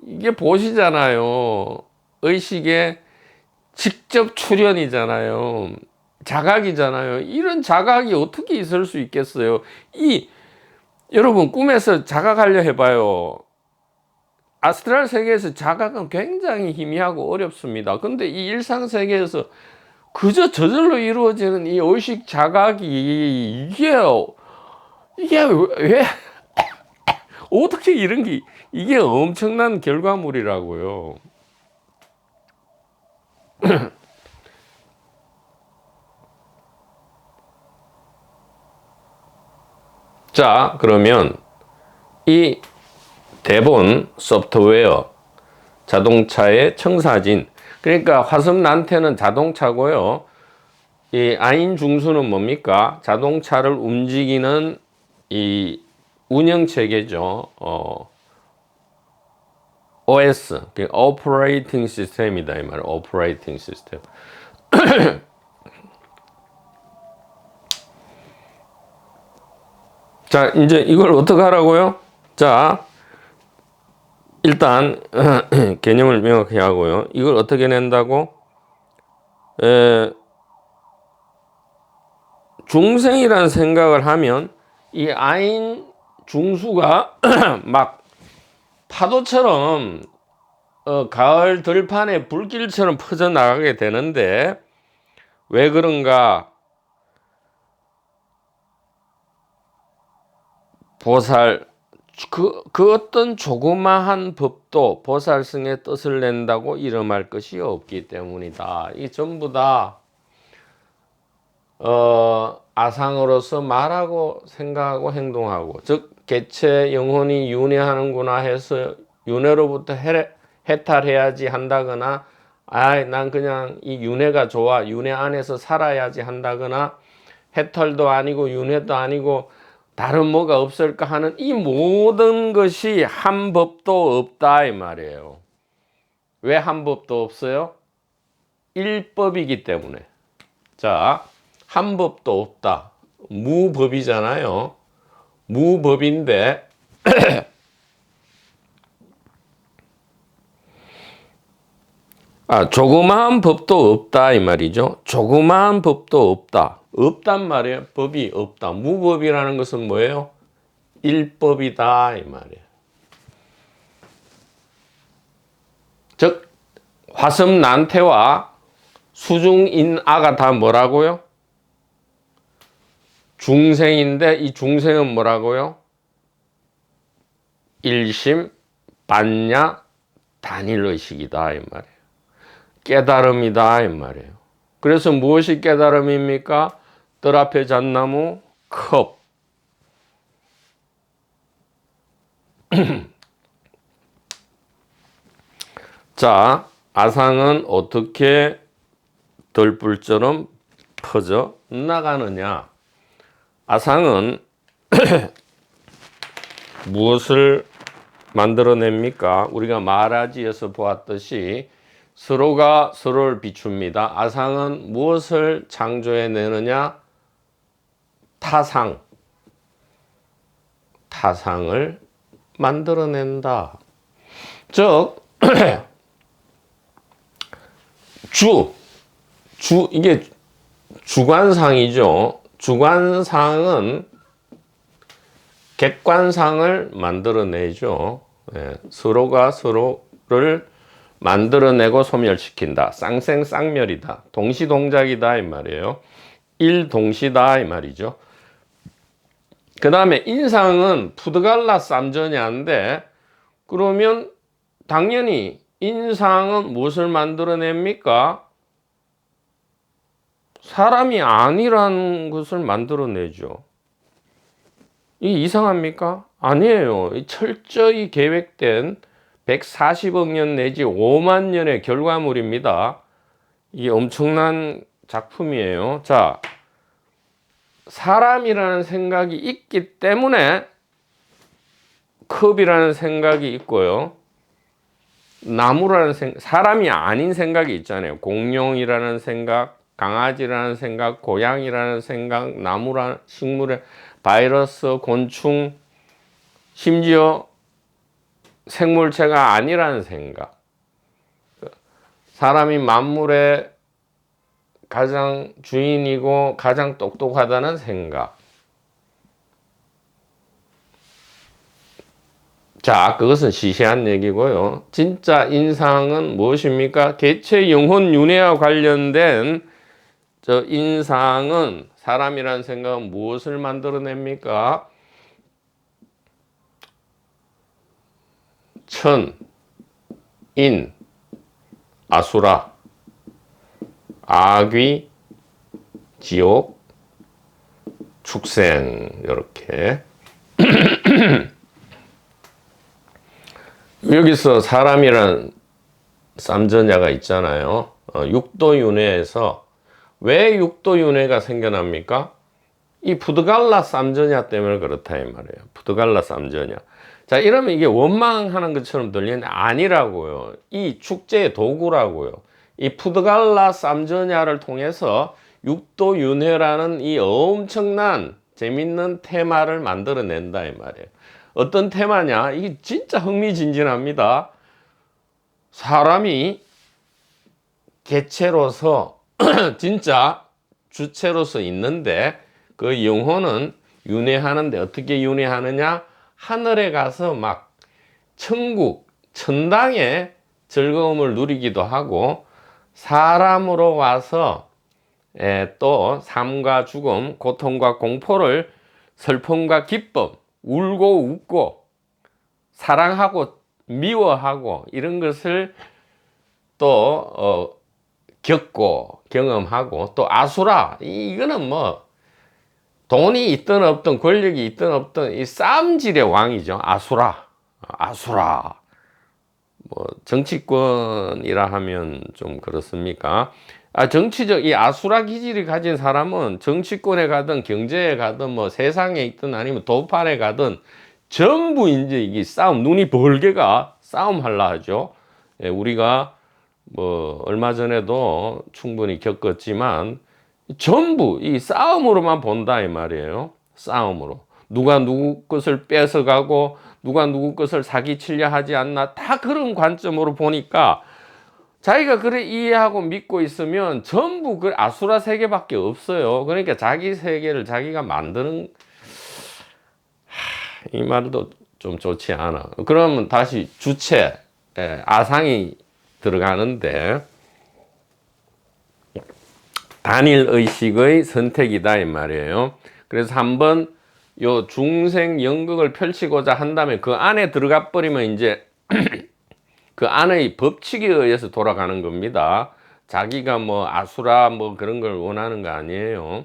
이게 보시잖아요. 의식의 직접 출현이잖아요. 자각이잖아요. 이런 자각이 어떻게 있을 수 있겠어요? 여러분 꿈에서 자각하려 해봐요. 아스트랄 세계에서 자각은 굉장히 희미하고 어렵습니다. 근데 이 일상 세계에서 그저 저절로 이루어지는 이 의식 자각이 이게 왜 어떻게 이런 게 이게 엄청난 결과물이라고요. 자, 그러면 이 대본 소프트웨어 자동차의 청사진, 그러니까 화성 난태는 자동차고요. 이 아인 중수는 뭡니까? 자동차를 움직이는 이 운영 체계죠. OS, 오퍼레이팅 시스템이다 이 말. 오퍼레이팅 시스템. 자, 이제 이걸 어떻게 하라고요? 자, 일단 개념을 명확히 하고요. 이걸 어떻게 낸다고? 중생이라는 생각을 하면 이 아인 중수가 막 파도처럼 가을 들판에 불길처럼 퍼져나가게 되는데 왜 그런가? 보살, 그 어떤 조그마한 법도 보살승의 뜻을 낸다고 이름할 것이 없기 때문이다. 이 전부 다 아상으로서 말하고 생각하고 행동하고, 즉 개체 영혼이 윤회하는구나 해서 윤회로부터 해탈해야지 한다거나, 난 그냥 이 윤회가 좋아, 윤회 안에서 살아야지 한다거나, 해탈도 아니고 윤회도 아니고 다른 뭐가 없을까 하는 이 모든 것이 한 법도 없다 이 말이에요. 왜 한 법도 없어요? 일법이기 때문에. 자, 한 법도 없다. 무법이잖아요. 무법인데 조그마한 법도 없다 이 말이죠. 조그마한 법도 없다. 없단 말이에요. 법이 없다. 무법이라는 것은 뭐예요? 일법이다 이 말이에요. 즉 화성 난태와 수중인아가 다 뭐라고요? 중생인데 이 중생은 뭐라고요? 일심 반야 단일의식이다 이 말이에요. 깨달음이다 이 말이에요. 그래서 무엇이 깨달음입니까? 뜰 앞에 잣나무 컵. 자, 아상은 어떻게 덜불처럼 퍼져 나가느냐? 아상은 무엇을 만들어냅니까? 우리가 마라지에서 보았듯이 서로가 서로를 비춥니다. 아상은 무엇을 창조해내느냐? 타상을 만들어낸다. 즉 이게 주관상이죠. 주관상은 객관상을 만들어내죠. 예, 서로가 서로를 만들어내고 소멸시킨다. 쌍생쌍멸이다. 동시동작이다 이 말이에요. 일동시다 이 말이죠. 그 다음에 인상은 푸드갈라 쌈전야인데, 그러면 당연히 인상은 무엇을 만들어냅니까? 사람이 아니라는 것을 만들어내죠. 이게 이상합니까? 아니에요. 철저히 계획된 140억 년 내지 5만 년의 결과물입니다. 이게 엄청난 작품이에요. 자, 사람이라는 생각이 있기 때문에 컵이라는 생각이 있고요. 나무라는 사람이 아닌 생각이 있잖아요. 공룡이라는 생각, 강아지라는 생각, 고양이라는 생각, 나무라는 식물의 바이러스, 곤충, 심지어 생물체가 아니라는 생각. 사람이 만물의 가장 주인이고 가장 똑똑하다는 생각. 자, 그것은 시시한 얘기고요. 진짜 인상은 무엇입니까? 개체 영혼 윤회와 관련된 저 인상은, 사람이라는 생각은 무엇을 만들어냅니까? 천, 인, 아수라, 악귀, 지옥, 축생, 이렇게. 여기서 사람이란 쌈전야가 있잖아요. 육도윤회에서 왜 육도윤회가 생겨납니까? 이 푸드갈라 쌈전야 때문에 그렇다 이 말이에요. 푸드갈라 쌈전야. 자, 이러면 이게 원망하는 것처럼 들리는데 아니라고요. 이 축제의 도구라고요. 이 푸드갈라 쌈전야를 통해서 육도윤회라는 이 엄청난 재밌는 테마를 만들어낸다 이 말이에요. 어떤 테마냐? 이게 진짜 흥미진진합니다. 사람이 개체로서 진짜 주체로서 있는데 그 영혼은 윤회하는데 어떻게 윤회하느냐? 하늘에 가서 막 천국, 천당의 즐거움을 누리기도 하고, 사람으로 와서 또 삶과 죽음, 고통과 공포를, 슬픔과 기쁨, 울고 웃고 사랑하고 미워하고 이런 것을 또 겪고 경험하고, 또 아수라, 이거는 뭐 돈이 있든 없든 권력이 있든 없든 이 싸움질의 왕이죠. 아수라. 뭐 정치권이라 하면 좀 그렇습니까? 정치적 이 아수라 기질이 가진 사람은 정치권에 가든 경제에 가든 뭐 세상에 있든 아니면 도판에 가든 전부 이제 이게 싸움, 눈이 벌게가 싸움 하려 하죠. 예, 우리가 뭐 얼마 전에도 충분히 겪었지만 전부 이 싸움으로만 본다 이 말이에요. 싸움으로. 누가 누구 것을 뺏어가고 누가 누구 것을 사기치려 하지 않나, 다 그런 관점으로 보니까 자기가 그래 이해하고 믿고 있으면 전부 그 아수라 세계밖에 없어요. 그러니까 자기 세계를 자기가 만드는, 이 말도 좀 좋지 않아. 그러면 다시 주체, 아상이 들어가는데, 단일 의식의 선택이다 이 말이에요. 그래서 한번 요 중생 연극을 펼치고자 한다면 그 안에 들어가 버리면 이제 그 안의 법칙에 의해서 돌아가는 겁니다. 자기가 뭐 아수라 뭐 그런 걸 원하는 거 아니에요.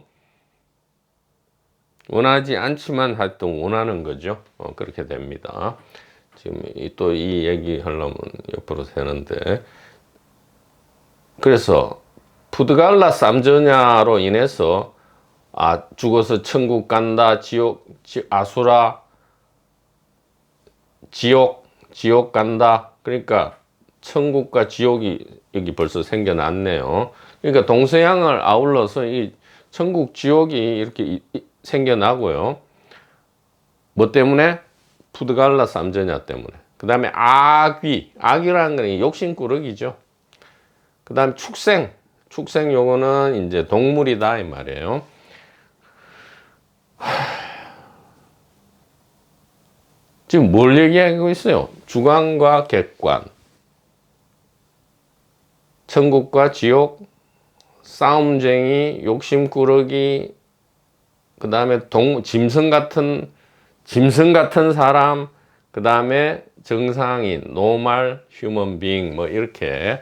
원하지 않지만 하여튼 원하는 거죠. 그렇게 됩니다. 지금 또 이 얘기 하려면 옆으로 새는데, 그래서 푸드갈라 쌈전야로 인해서 죽어서 천국 간다, 아수라, 지옥 간다. 그러니까 천국과 지옥이 여기 벌써 생겨났네요. 그러니까 동서양을 아울러서 이 천국 지옥이 이렇게 생겨나고요. 뭐 때문에? 푸드갈라 쌈저냐 때문에. 그 다음에 악이라는 건 욕심꾸러기죠. 그 다음에 축생 요거는 이제 동물이다 이 말이에요. 지금 뭘 얘기하고 있어요? 주관과 객관, 천국과 지옥, 싸움쟁이, 욕심꾸러기, 그 다음에 짐승 같은 사람, 그 다음에 정상인, 노말, 휴먼 빙, 뭐 이렇게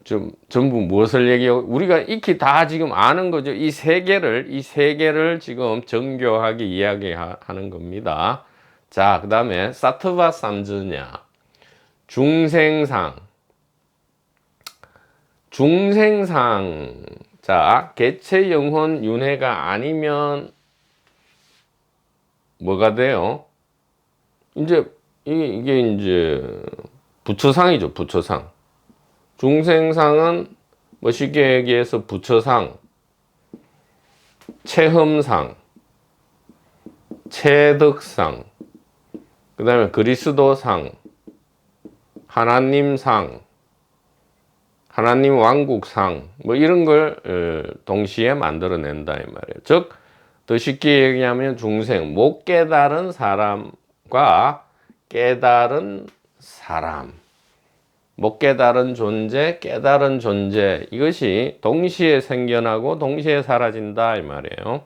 좀 전부 무엇을 얘기하고 우리가 익히 다 지금 아는 거죠. 이 세 개를 지금 정교하게 이야기하는 겁니다. 자, 그 다음에 사트바 삼즈냐, 중생상. 자, 개체 영혼 윤회가 아니면 뭐가 돼요? 이제 이게 이제 부처상이죠. 부처상. 중생상은 뭐 쉽게 얘기해서 부처상, 체험상, 체덕상, 그 다음에 그리스도상, 하나님상, 하나님 왕국상, 뭐 이런 걸 동시에 만들어낸다 이 말이에요. 즉, 더 쉽게 얘기하면 중생, 못 깨달은 사람과 깨달은 사람, 못 깨달은 존재, 깨달은 존재, 이것이 동시에 생겨나고 동시에 사라진다 이 말이에요.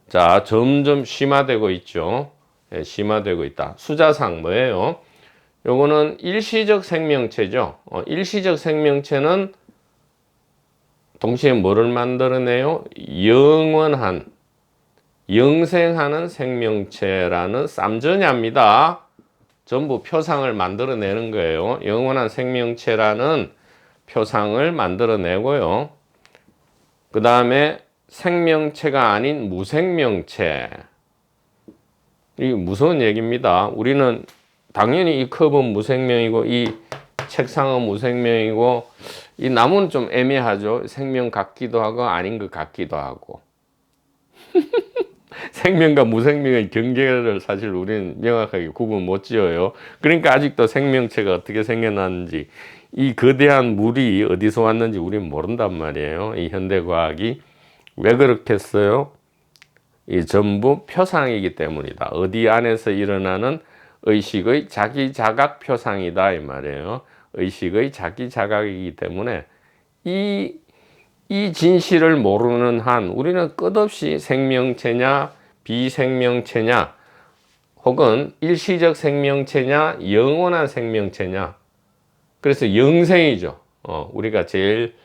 자, 점점 심화되고 있죠. 네, 심화되고 있다. 수자상 뭐예요? 요거는 일시적 생명체죠. 일시적 생명체는 동시에 뭐를 만들어내요? 영원한, 영생하는 생명체라는 쌈전야입니다. 전부 표상을 만들어내는 거예요. 영원한 생명체라는 표상을 만들어내고요. 그 다음에 생명체가 아닌 무생명체. 이게 무서운 얘기입니다. 우리는 당연히 이 컵은 무생명이고 이 책상은 무생명이고 이 나무는 좀 애매하죠. 생명 같기도 하고 아닌 것 같기도 하고. 생명과 무생명의 경계를 사실 우리는 명확하게 구분 못 지어요. 그러니까 아직도 생명체가 어떻게 생겨났는지, 이 거대한 물이 어디서 왔는지 우리는 모른단 말이에요. 이 현대과학이. 왜 그렇겠어요? 이 전부 표상이기 때문이다. 어디 안에서 일어나는 의식의 자기자각 표상이다 이 말이에요. 의식의 자기자각이기 때문에 이 진실을 모르는 한 우리는 끝없이 생명체냐 비생명체냐 혹은 일시적 생명체냐 영원한 생명체냐, 그래서 영생이죠. 우리가 제일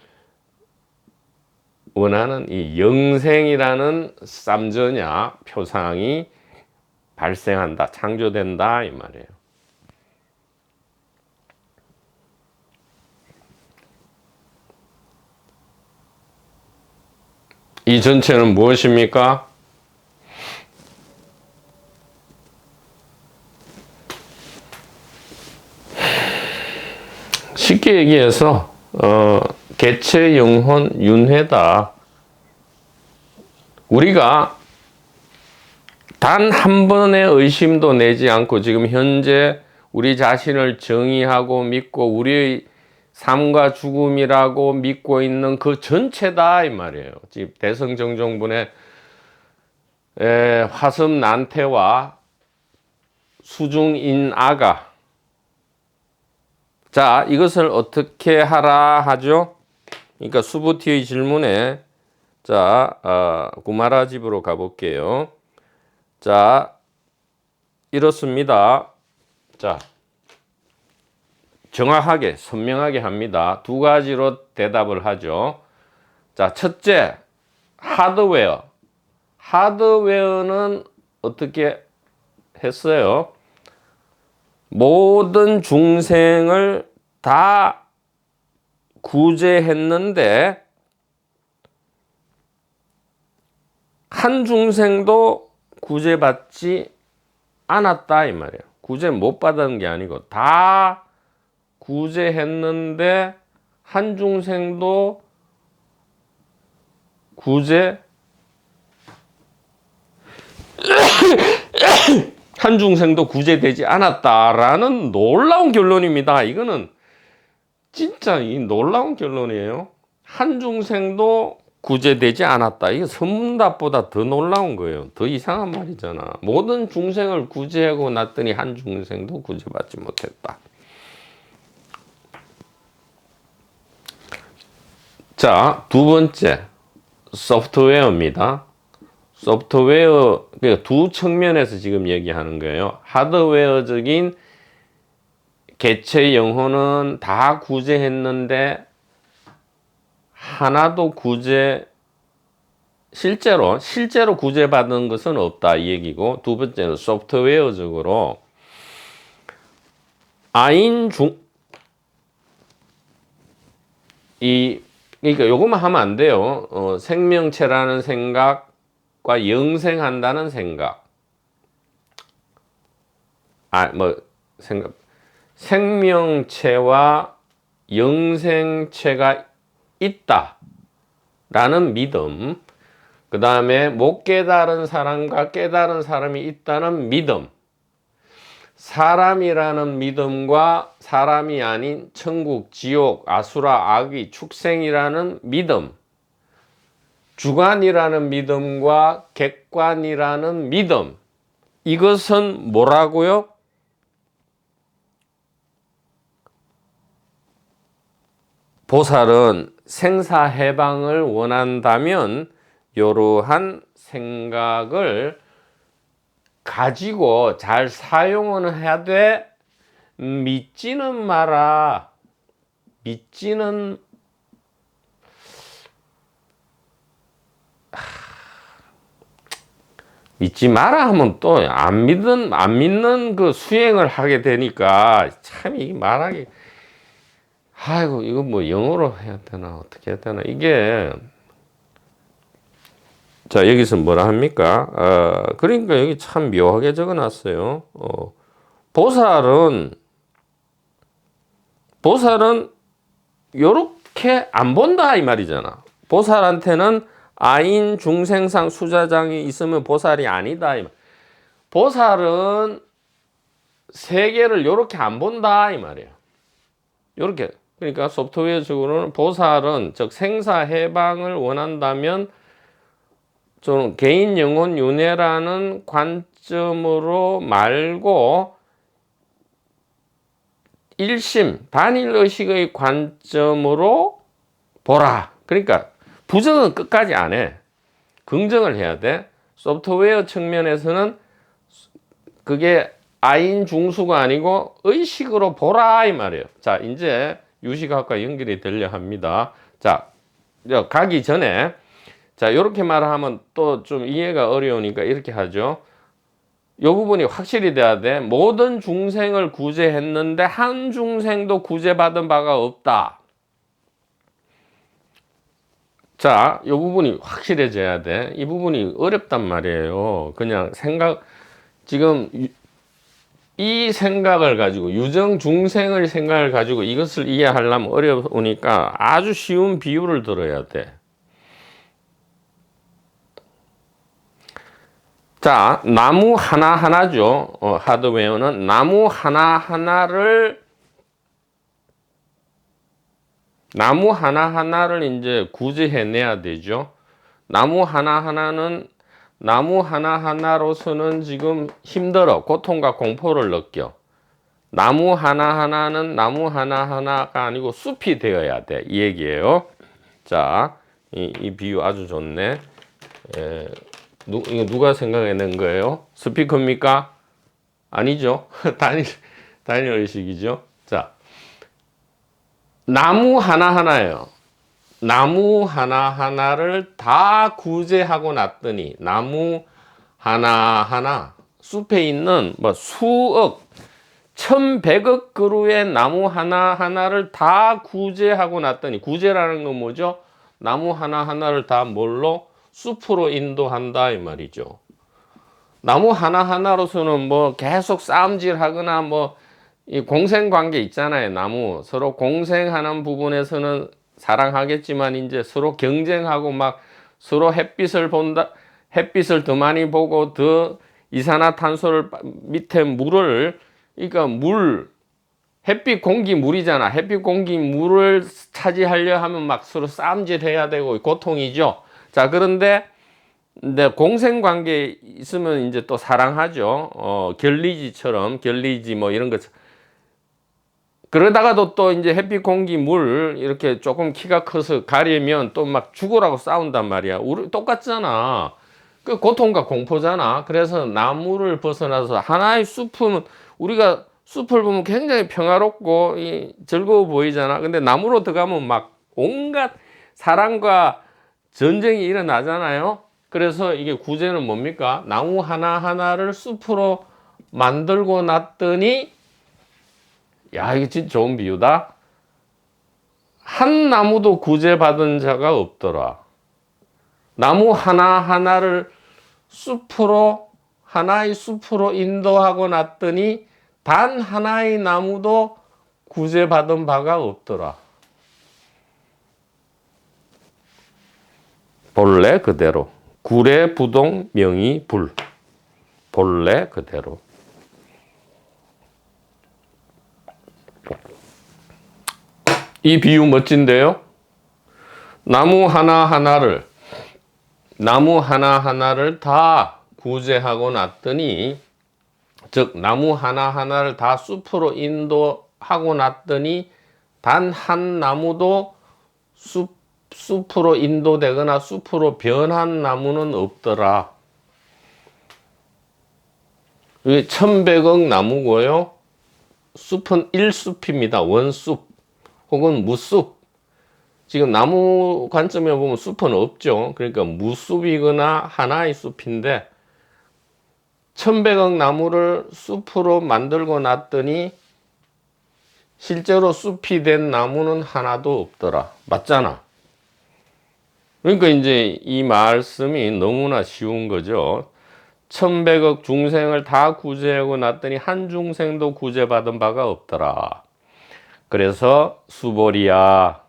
원하는 이 영생이라는 쌈저냐 표상이 발생한다, 창조된다 이 말이에요. 이 전체는 무엇입니까? 쉽게 얘기해서 개체 영혼 윤회다. 우리가 단 한 번의 의심도 내지 않고 지금 현재 우리 자신을 정의하고 믿고 우리의 삶과 죽음이라고 믿고 있는 그 전체다 이 말이에요. 지금 대성정종분의 화습난태와 수중인아가, 자, 이것을 어떻게 하라 하죠? 그러니까 수부티의 질문에, 자, 구마라 집으로 가볼게요. 자, 이렇습니다. 자, 정확하게 선명하게 합니다. 두 가지로 대답을 하죠. 자, 첫째, 하드웨어. 하드웨어는 어떻게 했어요? 모든 중생을 다 구제했는데 한 중생도 구제받지 않았다 이 말이에요. 구제 못 받은 게 아니고 다 구제했는데 한중생도 한중생도 구제되지 않았다라는 놀라운 결론입니다. 이거는 진짜 이 놀라운 결론이에요. 한중생도 구제되지 않았다. 이거 선문답보다 더 놀라운 거예요. 더 이상한 말이잖아. 모든 중생을 구제하고 났더니 한중생도 구제받지 못했다. 자, 두 번째 소프트웨어입니다. 소프트웨어, 그러니까 두 측면에서 지금 얘기하는 거예요. 하드웨어적인 개체 영혼은 다 구제했는데 하나도 실제로 구제받은 것은 없다 이 얘기고, 두 번째는 소프트웨어적으로 그러니까 요것만 하면 안 돼요. 생명체라는 생각과 영생한다는 생각. 생명체와 영생체가 있다라는 믿음. 그 다음에 못 깨달은 사람과 깨달은 사람이 있다는 믿음. 사람이라는 믿음과 사람이 아닌 천국, 지옥, 아수라, 악귀, 축생이라는 믿음. 주관이라는 믿음과 객관이라는 믿음. 이것은 뭐라고요? 보살은 생사해방을 원한다면 이러한 생각을 가지고 잘 사용은 해야 돼. 믿지는 마라. 믿지 마라 하면 또 안 믿는 그 수행을 하게 되니까 참 이게 말하기, 아이고 이거 뭐 영어로 해야 되나 어떻게 해야 되나 이게. 자, 여기서 뭐라 합니까? 그러니까 여기 참 묘하게 적어 놨어요. 보살은 요렇게 안 본다 이 말이잖아. 보살한테는 아인 중생상 수자장이 있으면 보살이 아니다 이 말. 보살은 세계를 요렇게 안 본다 이 말이에요. 요렇게. 그러니까 소프트웨어적으로는 보살은, 즉 생사해방을 원한다면 저는 개인 영혼 윤회라는 관점으로 말고 일심 단일의식의 관점으로 보라. 그러니까 부정은 끝까지 안 해. 긍정을 해야 돼. 소프트웨어 측면에서는 그게 아인 중수가 아니고 의식으로 보라 이 말이에요. 자, 이제 유식학과 연결이 되려 합니다. 자, 가기 전에 자, 이렇게 말하면 또 좀 이해가 어려우니까 이렇게 하죠. 이 부분이 확실히 돼야 돼. 모든 중생을 구제했는데 한 중생도 구제받은 바가 없다. 자, 이 부분이 확실해져야 돼. 이 부분이 어렵단 말이에요. 그냥 지금 이 생각을 가지고, 유정 중생의 생각을 가지고 이것을 이해하려면 어려우니까 아주 쉬운 비유를 들어야 돼. 자, 나무 하나하나죠. 하드웨어는 나무 하나하나를 이제 구제해내야 되죠. 나무 하나하나로서는 지금 힘들어. 고통과 공포를 느껴. 나무 하나하나는 나무 하나하나가 아니고 숲이 되어야 돼. 이 얘기예요. 자, 이 비유 아주 좋네. 이거 누가 생각해낸 거예요? 스피커입니까? 아니죠. 단일 의식이죠. 자, 나무 하나하나예요. 나무 하나하나를 다 구제하고 났더니 나무 하나하나, 숲에 있는 뭐 수억 1100억 그루의 나무 하나하나를 다 구제하고 났더니, 구제라는 건 뭐죠? 나무 하나하나를 다 뭘로? 숲으로 인도한다 이 말이죠. 나무 하나하나로서는 뭐 계속 싸움질 하거나 뭐 이 공생관계 있잖아요. 나무 서로 공생하는 부분에서는 사랑하겠지만 이제 서로 경쟁하고 막 서로 햇빛을 본다, 햇빛을 더 많이 보고 더 이산화탄소를 밑에 물을, 그러니까 물, 햇빛 공기 물이잖아. 햇빛 공기 물을 차지하려 하면 막 서로 싸움질 해야 되고 고통이죠. 자, 그런데 공생관계 있으면 이제 또 사랑하죠. 결리지처럼, 결리지 뭐 이런 것. 그러다가도 또 이제 햇빛 공기 물 이렇게 조금 키가 커서 가리면 또 막 죽으라고 싸운단 말이야. 우리 똑같잖아. 그 고통과 공포잖아. 그래서 나무를 벗어나서 하나의 숲은, 우리가 숲을 보면 굉장히 평화롭고 즐거워 보이잖아. 근데 나무로 들어가면 막 온갖 사랑과 전쟁이 일어나잖아요. 그래서 이게 구제는 뭡니까? 나무 하나하나를 숲으로 만들고 놨더니, 야, 이게 진짜 좋은 비유다. 한 나무도 구제받은 자가 없더라. 나무 하나하나를 숲으로, 하나의 숲으로 인도하고 놨더니 단 하나의 나무도 구제받은 바가 없더라. 본래 그대로. 구례 부동 명의 불. 본래 그대로. 이 비유 멋진데요? 나무 하나하나를 다 구제하고 놨더니, 즉 나무 하나하나를 다 숲으로 인도하고 놨더니 단 한 나무도 숲으로 인도되거나 숲으로 변한 나무는 없더라. 이게 1100억 나무고요. 숲은 1숲입니다. 원숲 혹은 무숲. 지금 나무 관점에 보면 숲은 없죠. 그러니까 무숲이거나 하나의 숲인데 1100억 나무를 숲으로 만들고 놨더니 실제로 숲이 된 나무는 하나도 없더라. 맞잖아. 그러니까 이제 이 말씀이 너무나 쉬운 거죠. 1100억 중생을 다 구제하고 놨더니 한 중생도 구제받은 바가 없더라. 그래서 수보리야,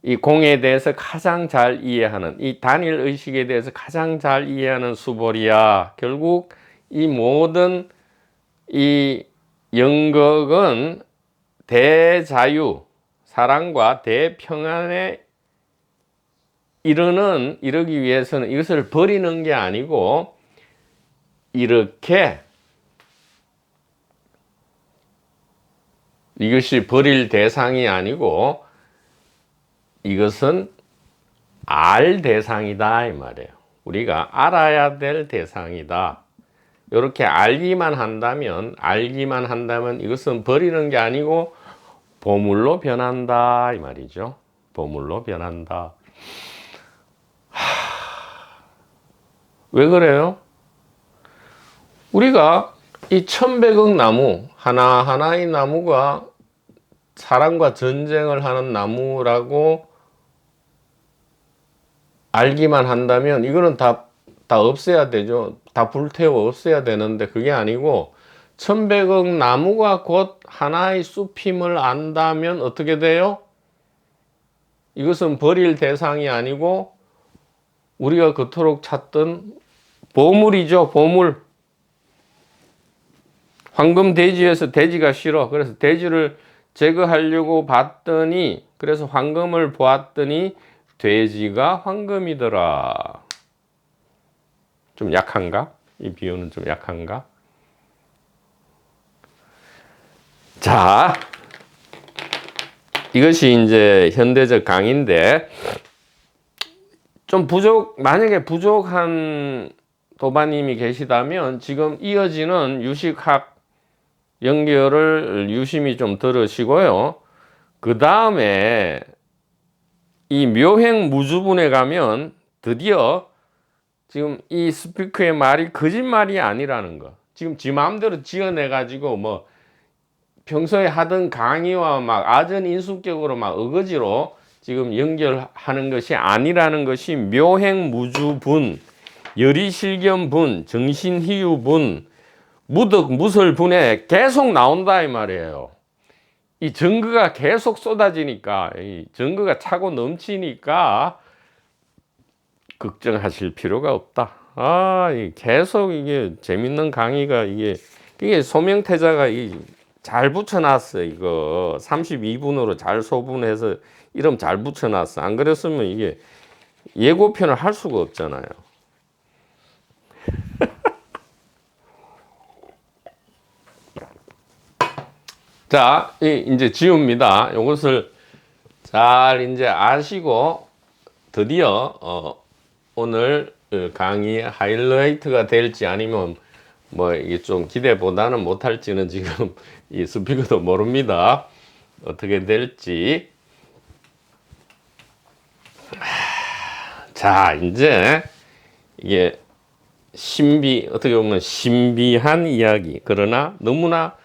이 공에 대해서 가장 잘 이해하는, 이 단일 의식에 대해서 가장 잘 이해하는 수보리야, 결국 이 모든 이 영극은 대자유, 사랑과 대평안에 이르기 위해서는 이것을 버리는 게 아니고 이렇게, 이것이 버릴 대상이 아니고 이것은 알 대상이다 이 말이에요. 우리가 알아야 될 대상이다. 이렇게 알기만 한다면 이것은 버리는 게 아니고 보물로 변한다 이 말이죠. 보물로 변한다. 왜 그래요? 우리가 이 1100억 나무, 하나하나의 나무가 사랑과 전쟁을 하는 나무라고 알기만 한다면 이거는 다 없애야 되죠. 다 불태워 없애야 되는데 그게 아니고 1100억 나무가 곧 하나의 숲임을 안다면 어떻게 돼요? 이것은 버릴 대상이 아니고 우리가 그토록 찾던 보물이죠. 보물. 황금 대지에서 돼지가 싫어. 그래서 돼지를 제거하려고 봤더니, 그래서 황금을 보았더니 돼지가 황금이더라. 좀 약한가? 이 비유는 좀 약한가? 자, 이것이 이제 현대적 강의인데, 좀 만약에 부족한 도반님이 계시다면 지금 이어지는 유식학 연결을 유심히 좀 들으시고요. 그 다음에 이 묘행 무주분에 가면 드디어 지금 이 스피커의 말이 거짓말이 아니라는 거. 지금 지 마음대로 지어내가지고 뭐 평소에 하던 강의와 막 아전인수격으로 막 어거지로 지금 연결하는 것이 아니라는 것이 묘행 무주분, 열이실견분, 정신희유분, 무덕, 무설분에 계속 나온다 이 말이에요. 이 증거가 계속 쏟아지니까, 이 증거가 차고 넘치니까 걱정하실 필요가 없다. 계속 이게 재밌는 강의가 이게 소명태자가 잘 붙여놨어. 이거 32분으로 잘 소분해서 이름 잘 붙여놨어. 안 그랬으면 이게 예고편을 할 수가 없잖아요. 자, 이제 지웁니다. 이것을 잘 이제 아시고 드디어 오늘 강의 하이라이트가 될지 아니면 뭐 이게 좀 기대보다는 못할지는 지금 이 스피커도 모릅니다. 어떻게 될지. 자, 이제 이게 어떻게 보면 신비한 이야기, 그러나 너무나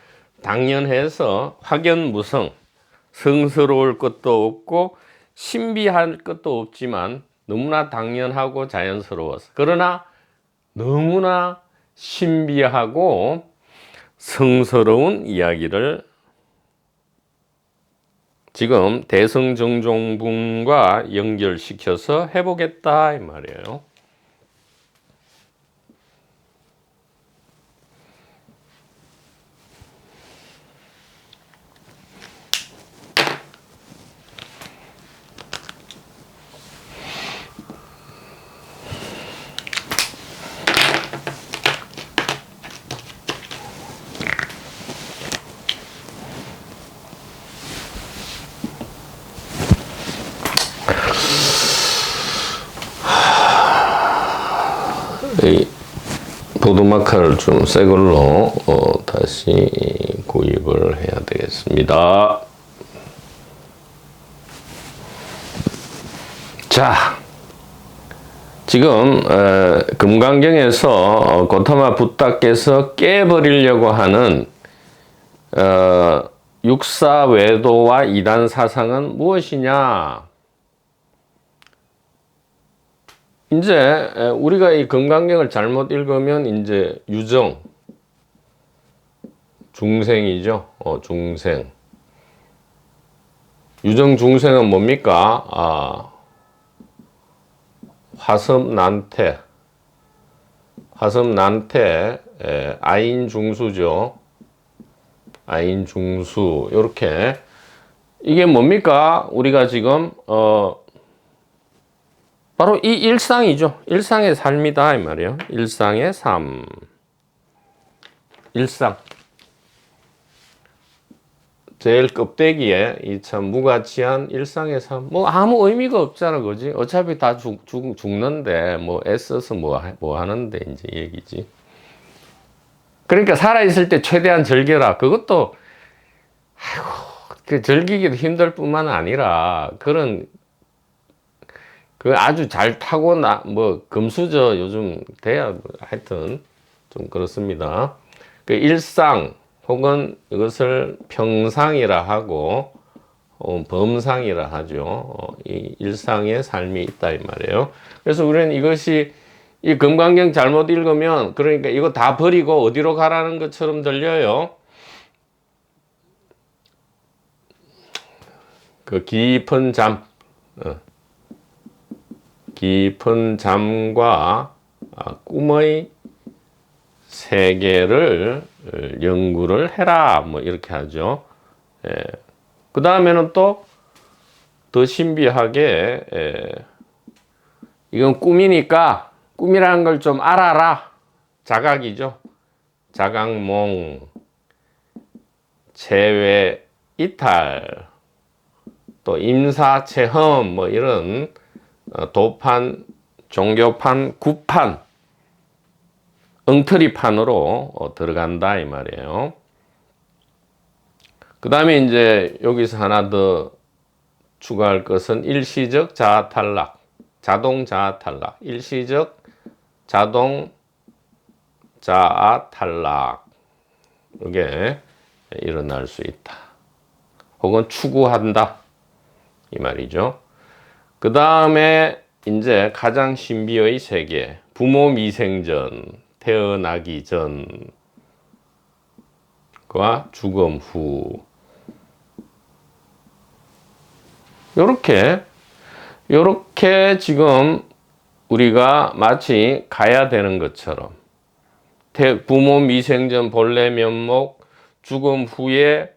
당연해서 확연무성, 성스러울 것도 없고 신비할 것도 없지만 너무나 당연하고 자연스러워서, 그러나 너무나 신비하고 성스러운 이야기를 지금 대성정종분과 연결시켜서 해보겠다 이 말이에요. 이 보드마카를 좀 새 걸로 다시 구입을 해야 되겠습니다. 자, 지금 금강경에서 고타마 붓다께서 깨버리려고 하는 육사외도와 이단사상은 무엇이냐? 이제 우리가 이 금강경을 잘못 읽으면 이제 유정, 중생이죠. 중생. 유정 중생은 뭡니까? 화섭난태, 아인중수죠. 아인중수. 요렇게 이게 뭡니까? 우리가 지금 바로 이 일상이죠. 일상의 삶이다 이 말이에요. 일상의 삶. 일상. 제일 껍데기에 이 참 무가치한 일상의 삶. 뭐 아무 의미가 없잖아, 그지? 어차피 다 죽는데 뭐 애써서 뭐 하는데 이제 얘기지. 그러니까 살아있을 때 최대한 즐겨라. 그것도 그 즐기기도 힘들 뿐만 아니라 그 아주 잘 뭐 금수저 요즘 돼야 하여튼 좀 그렇습니다. 그 일상 혹은 이것을 평상이라 하고 범상이라 하죠. 이 일상의 삶이 있다 이 말이에요. 그래서 우리는 이것이 이 금강경 잘못 읽으면 그러니까 이거 다 버리고 어디로 가라는 것처럼 들려요. 그 깊은 잠과 꿈의 세계를 연구를 해라 뭐 이렇게 하죠. 그 다음에는 또 더 신비하게 이건 꿈이니까 꿈이라는 걸 좀 알아라. 자각이죠. 자각몽, 체외 이탈, 또 임사체험 뭐 이런 도판, 종교판, 구판, 엉터리판으로 들어간다 이 말이에요. 그 다음에 이제 여기서 하나 더 추가할 것은 일시적 자아탈락, 자동 자아탈락, 일시적 자동 자아탈락 이게 일어날 수 있다. 혹은 추구한다 이 말이죠. 그 다음에 이제 가장 신비의 세계, 부모 미생전, 태어나기 전, 과 죽음 후. 요렇게 지금 우리가 마치 가야 되는 것처럼 부모 미생전 본래 면목 죽음 후에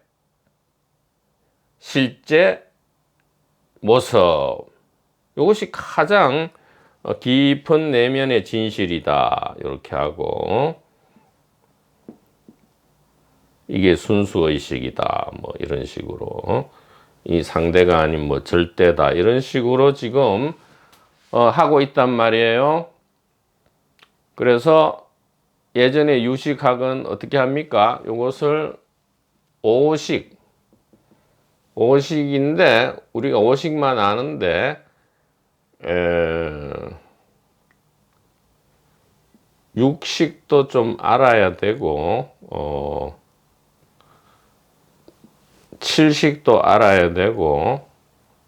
실제 모습, 이것이 가장 깊은 내면의 진실이다. 이렇게 하고, 이게 순수의식이다. 뭐 이런 식으로, 이 상대가 아닌 뭐 절대다. 이런 식으로 지금 하고 있단 말이에요. 그래서 예전에 유식학은 어떻게 합니까? 이것을 오식인데 우리가 오식만 아는데 육식도 좀 알아야 되고 칠식도 알아야 되고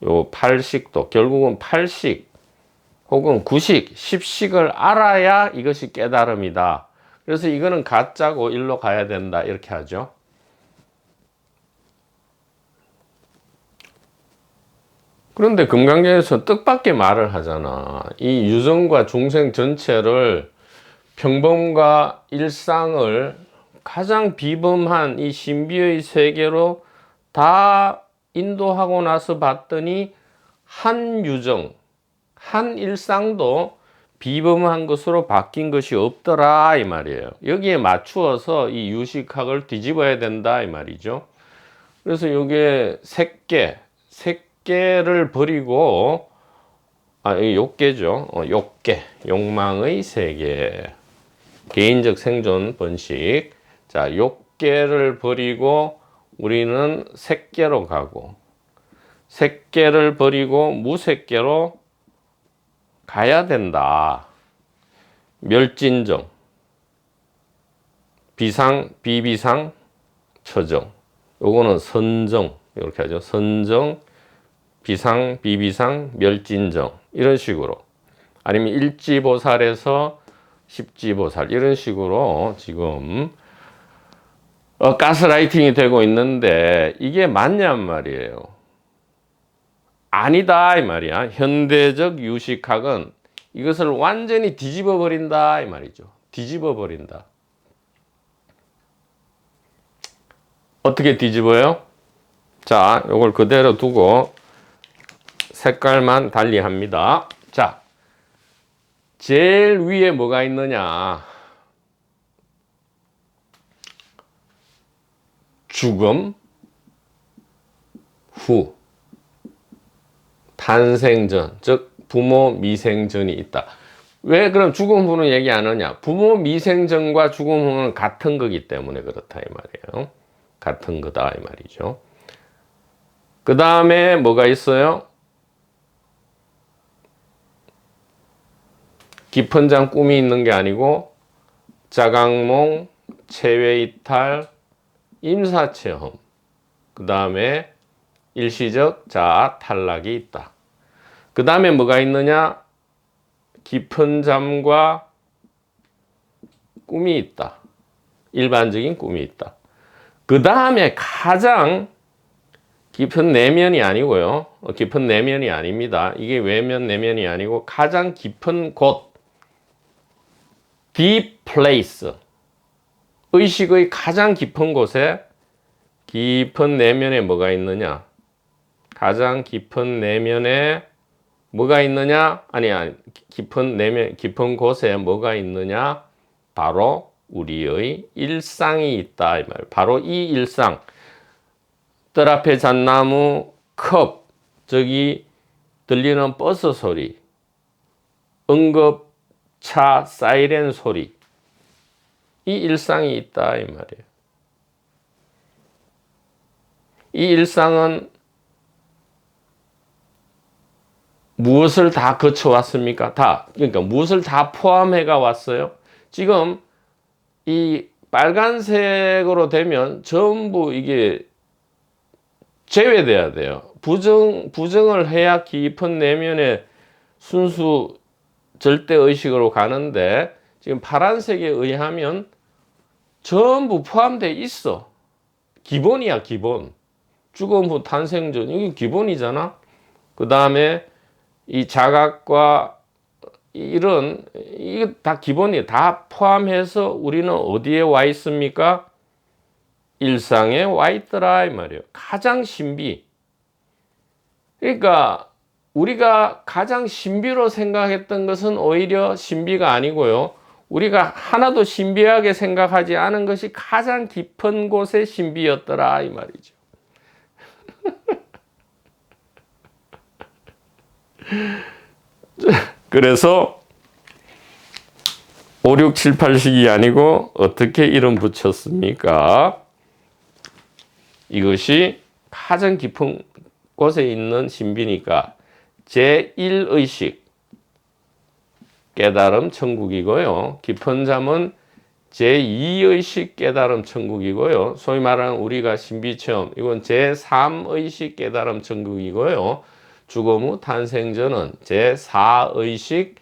요 팔식도, 결국은 팔식 혹은 구식, 십식을 알아야 이것이 깨달음이다. 그래서 이거는 가짜고 일로 가야 된다 이렇게 하죠. 그런데 금강경에서 뜻밖의 말을 하잖아. 이 유정과 중생 전체를, 평범과 일상을 가장 비범한 이 신비의 세계로 다 인도하고 나서 봤더니 한 유정, 한 일상도 비범한 것으로 바뀐 것이 없더라 이 말이에요. 여기에 맞추어서 이 유식학을 뒤집어야 된다 이 말이죠. 그래서 이게 색계를 버리고, 이 욕계죠. 욕계, 욕망의 세계, 개인적 생존 번식. 자, 욕계를 버리고 우리는 색계로 가고, 색계를 버리고 무색계로 가야 된다. 멸진정, 비상, 비비상, 처정. 요거는 선정, 이렇게 하죠. 선정, 비상, 비비상, 멸진정. 이런 식으로. 아니면 일지보살에서 십지보살. 이런 식으로 지금 가스라이팅이 되고 있는데 이게 맞냔 말이에요. 아니다 이 말이야. 현대적 유식학은 이것을 완전히 뒤집어 버린다 이 말이죠. 뒤집어 버린다. 어떻게 뒤집어요? 자, 요걸 그대로 두고 색깔만 달리 합니다. 자, 제일 위에 뭐가 있느냐? 죽음 후, 탄생전, 즉 부모 미생전이 있다. 왜 그럼 죽음 후는 얘기 안 하냐? 부모 미생전과 죽음 후는 같은 거기 때문에 그렇다 이 말이에요. 같은 거다 이 말이죠. 그 다음에 뭐가 있어요? 깊은 잠 꿈이 있는 게 아니고 자각몽, 체외이탈, 임사체험, 그 다음에 일시적 자아 탈락이 있다. 그 다음에 뭐가 있느냐? 깊은 잠과 꿈이 있다. 일반적인 꿈이 있다. 그 다음에 가장 깊은 내면이 아니고요. 깊은 내면이 아닙니다. 이게 외면 내면이 아니고 가장 깊은 곳, deep place, 의식의 가장 깊은 곳에 깊은 내면에 뭐가 있느냐? 가장 깊은 내면에 뭐가 있느냐? 아니, 깊은 내면, 깊은 곳에 뭐가 있느냐? 바로 우리의 일상이 있다. 이 말. 바로 이 일상. 뜰 앞에 잣나무, 컵, 저기 들리는 버스 소리, 응급차 사이렌 소리. 이 일상이 있다. 이 말이에요. 이 일상은 무엇을 다 거쳐왔습니까? 그러니까 무엇을 다 포함해가 왔어요? 지금 이 빨간색으로 되면 전부 이게 제외돼야 돼요. 부정을 해야 깊은 내면의 순수 절대의식으로 가는데 지금 파란색에 의하면 전부 포함되어 있어. 기본이야, 기본. 죽음 후 탄생 전, 이게 기본이잖아. 그 다음에 이 자각과 이런, 이게 다 기본이에요. 다 포함해서 우리는 어디에 와 있습니까? 일상에 와 있더라, 이 말이에요. 가장 신비. 그러니까 우리가 가장 신비로 생각했던 것은 오히려 신비가 아니고요. 우리가 하나도 신비하게 생각하지 않은 것이 가장 깊은 곳의 신비였더라, 이 말이죠. 그래서 5, 6, 7, 8식이 아니고 어떻게 이름 붙였습니까? 이것이 가장 깊은 곳에 있는 신비니까 제1의식 깨달음 천국이고요. 깊은 잠은 제2의식 깨달음 천국이고요. 소위 말하는 우리가 신비체험, 이건 제3의식 깨달음 천국이고요. 죽음 후 탄생전은 제4의식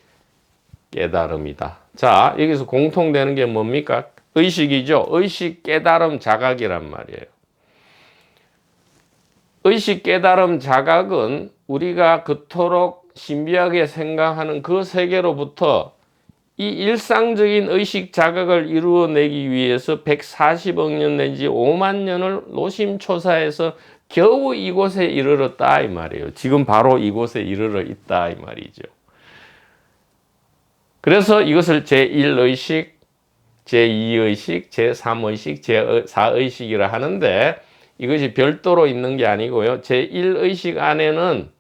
깨달음이다. 자, 여기서 공통되는 게 뭡니까? 의식이죠. 의식 깨달음 자각이란 말이에요. 의식 깨달음 자각은 우리가 그토록 신비하게 생각하는 그 세계로부터 이 일상적인 의식 자각을 이루어내기 위해서 140억 년 내지 5만 년을 노심초사해서 겨우 이곳에 이르렀다, 이 말이에요. 지금 바로 이곳에 이르러 있다, 이 말이죠. 그래서 이것을 제1의식, 제2의식, 제3의식, 제4의식이라 하는데 이것이 별도로 있는 게 아니고요. 제1의식 안에는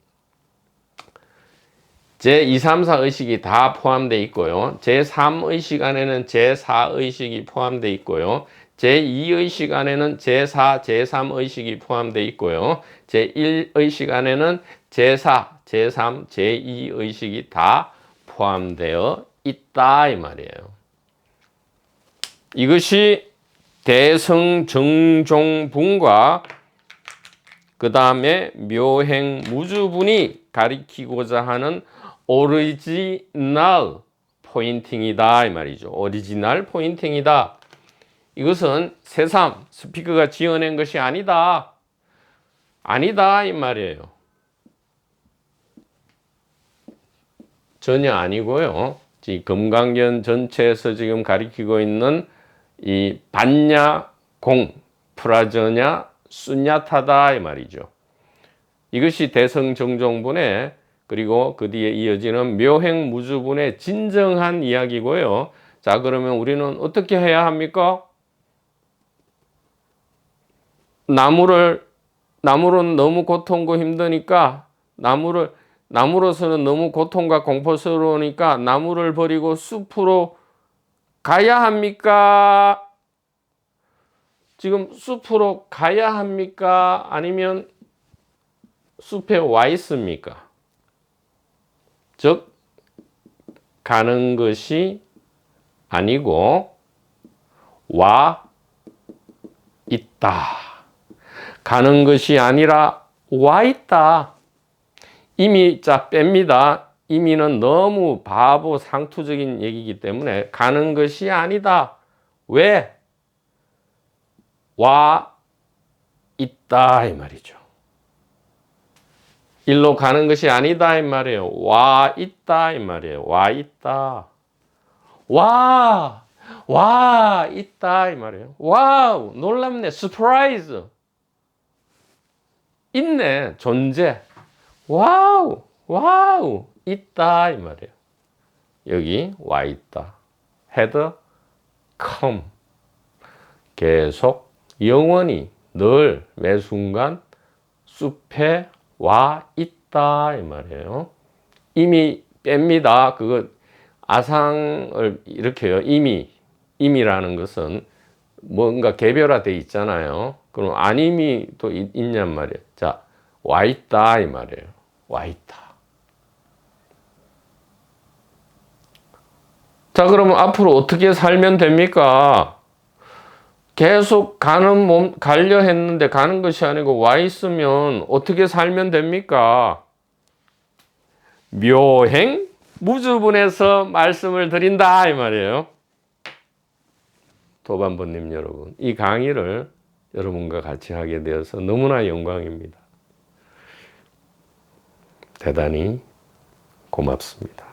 제2, 3, 4의식이 다 포함되어 있고요. 제3의식 안에는 제4의식이 포함되어 있고요. 제2의식 안에는 제4, 제3의식이 포함되어 있고요. 제1의식 안에는 제4, 제3, 제2의식이 다 포함되어 있다, 이 말이에요. 이것이 대성정종분과 그 다음에 묘행무주분이 가리키고자 하는 오리지널 포인팅이다, 이 말이죠. 오리지널 포인팅이다. 이것은 새삼 스피커가 지어낸 것이 아니다. 아니다, 이 말이에요. 전혀 아니고요. 이 금강견 전체에서 지금 가리키고 있는 이 반야 공 프라저냐 순야타다, 이 말이죠. 이것이 대성정종분의 그리고 그 뒤에 이어지는 묘행무주분의 진정한 이야기고요. 자, 그러면 우리는 어떻게 해야 합니까? 나무는 너무 고통고 힘드니까 나무로서는 너무 고통과 공포스러우니까 나무를 버리고 숲으로 가야 합니까? 지금 숲으로 가야 합니까? 아니면 숲에 와 있습니까? 즉, 가는 것이 아니고 와 있다. 가는 것이 아니라 와 있다. 이미 자 뺍니다. 이미는 너무 바보 상투적인 얘기이기 때문에 가는 것이 아니다. 왜? 와 있다, 이 말이죠. 일로 가는 것이 아니다, 이 말이에요. 와 있다, 이 말이에요. 와 있다. 와 있다, 이 말이에요. 와우, 놀랍네. 서프라이즈. 있네, 존재. 와우, 있다, 이 말이에요. 여기 와 있다. had come. 계속, 영원히, 늘, 매 순간 숲에 와 있다, 이 말이에요. 이미 뺍니다. 그거 아상을 이렇게요. 임이라는 것은 뭔가 개별화되어 있잖아요. 그럼 아님이 또 있냔 말이에요. 자, 와 있다, 이 말이에요. 와 있다. 자, 그러면 앞으로 어떻게 살면 됩니까? 계속 가려 했는데 가는 것이 아니고 와 있으면 어떻게 살면 됩니까? 묘행 무주분에서 말씀을 드린다, 이 말이에요. 도반부님 여러분, 이 강의를 여러분과 같이 하게 되어서 너무나 영광입니다. 대단히 고맙습니다.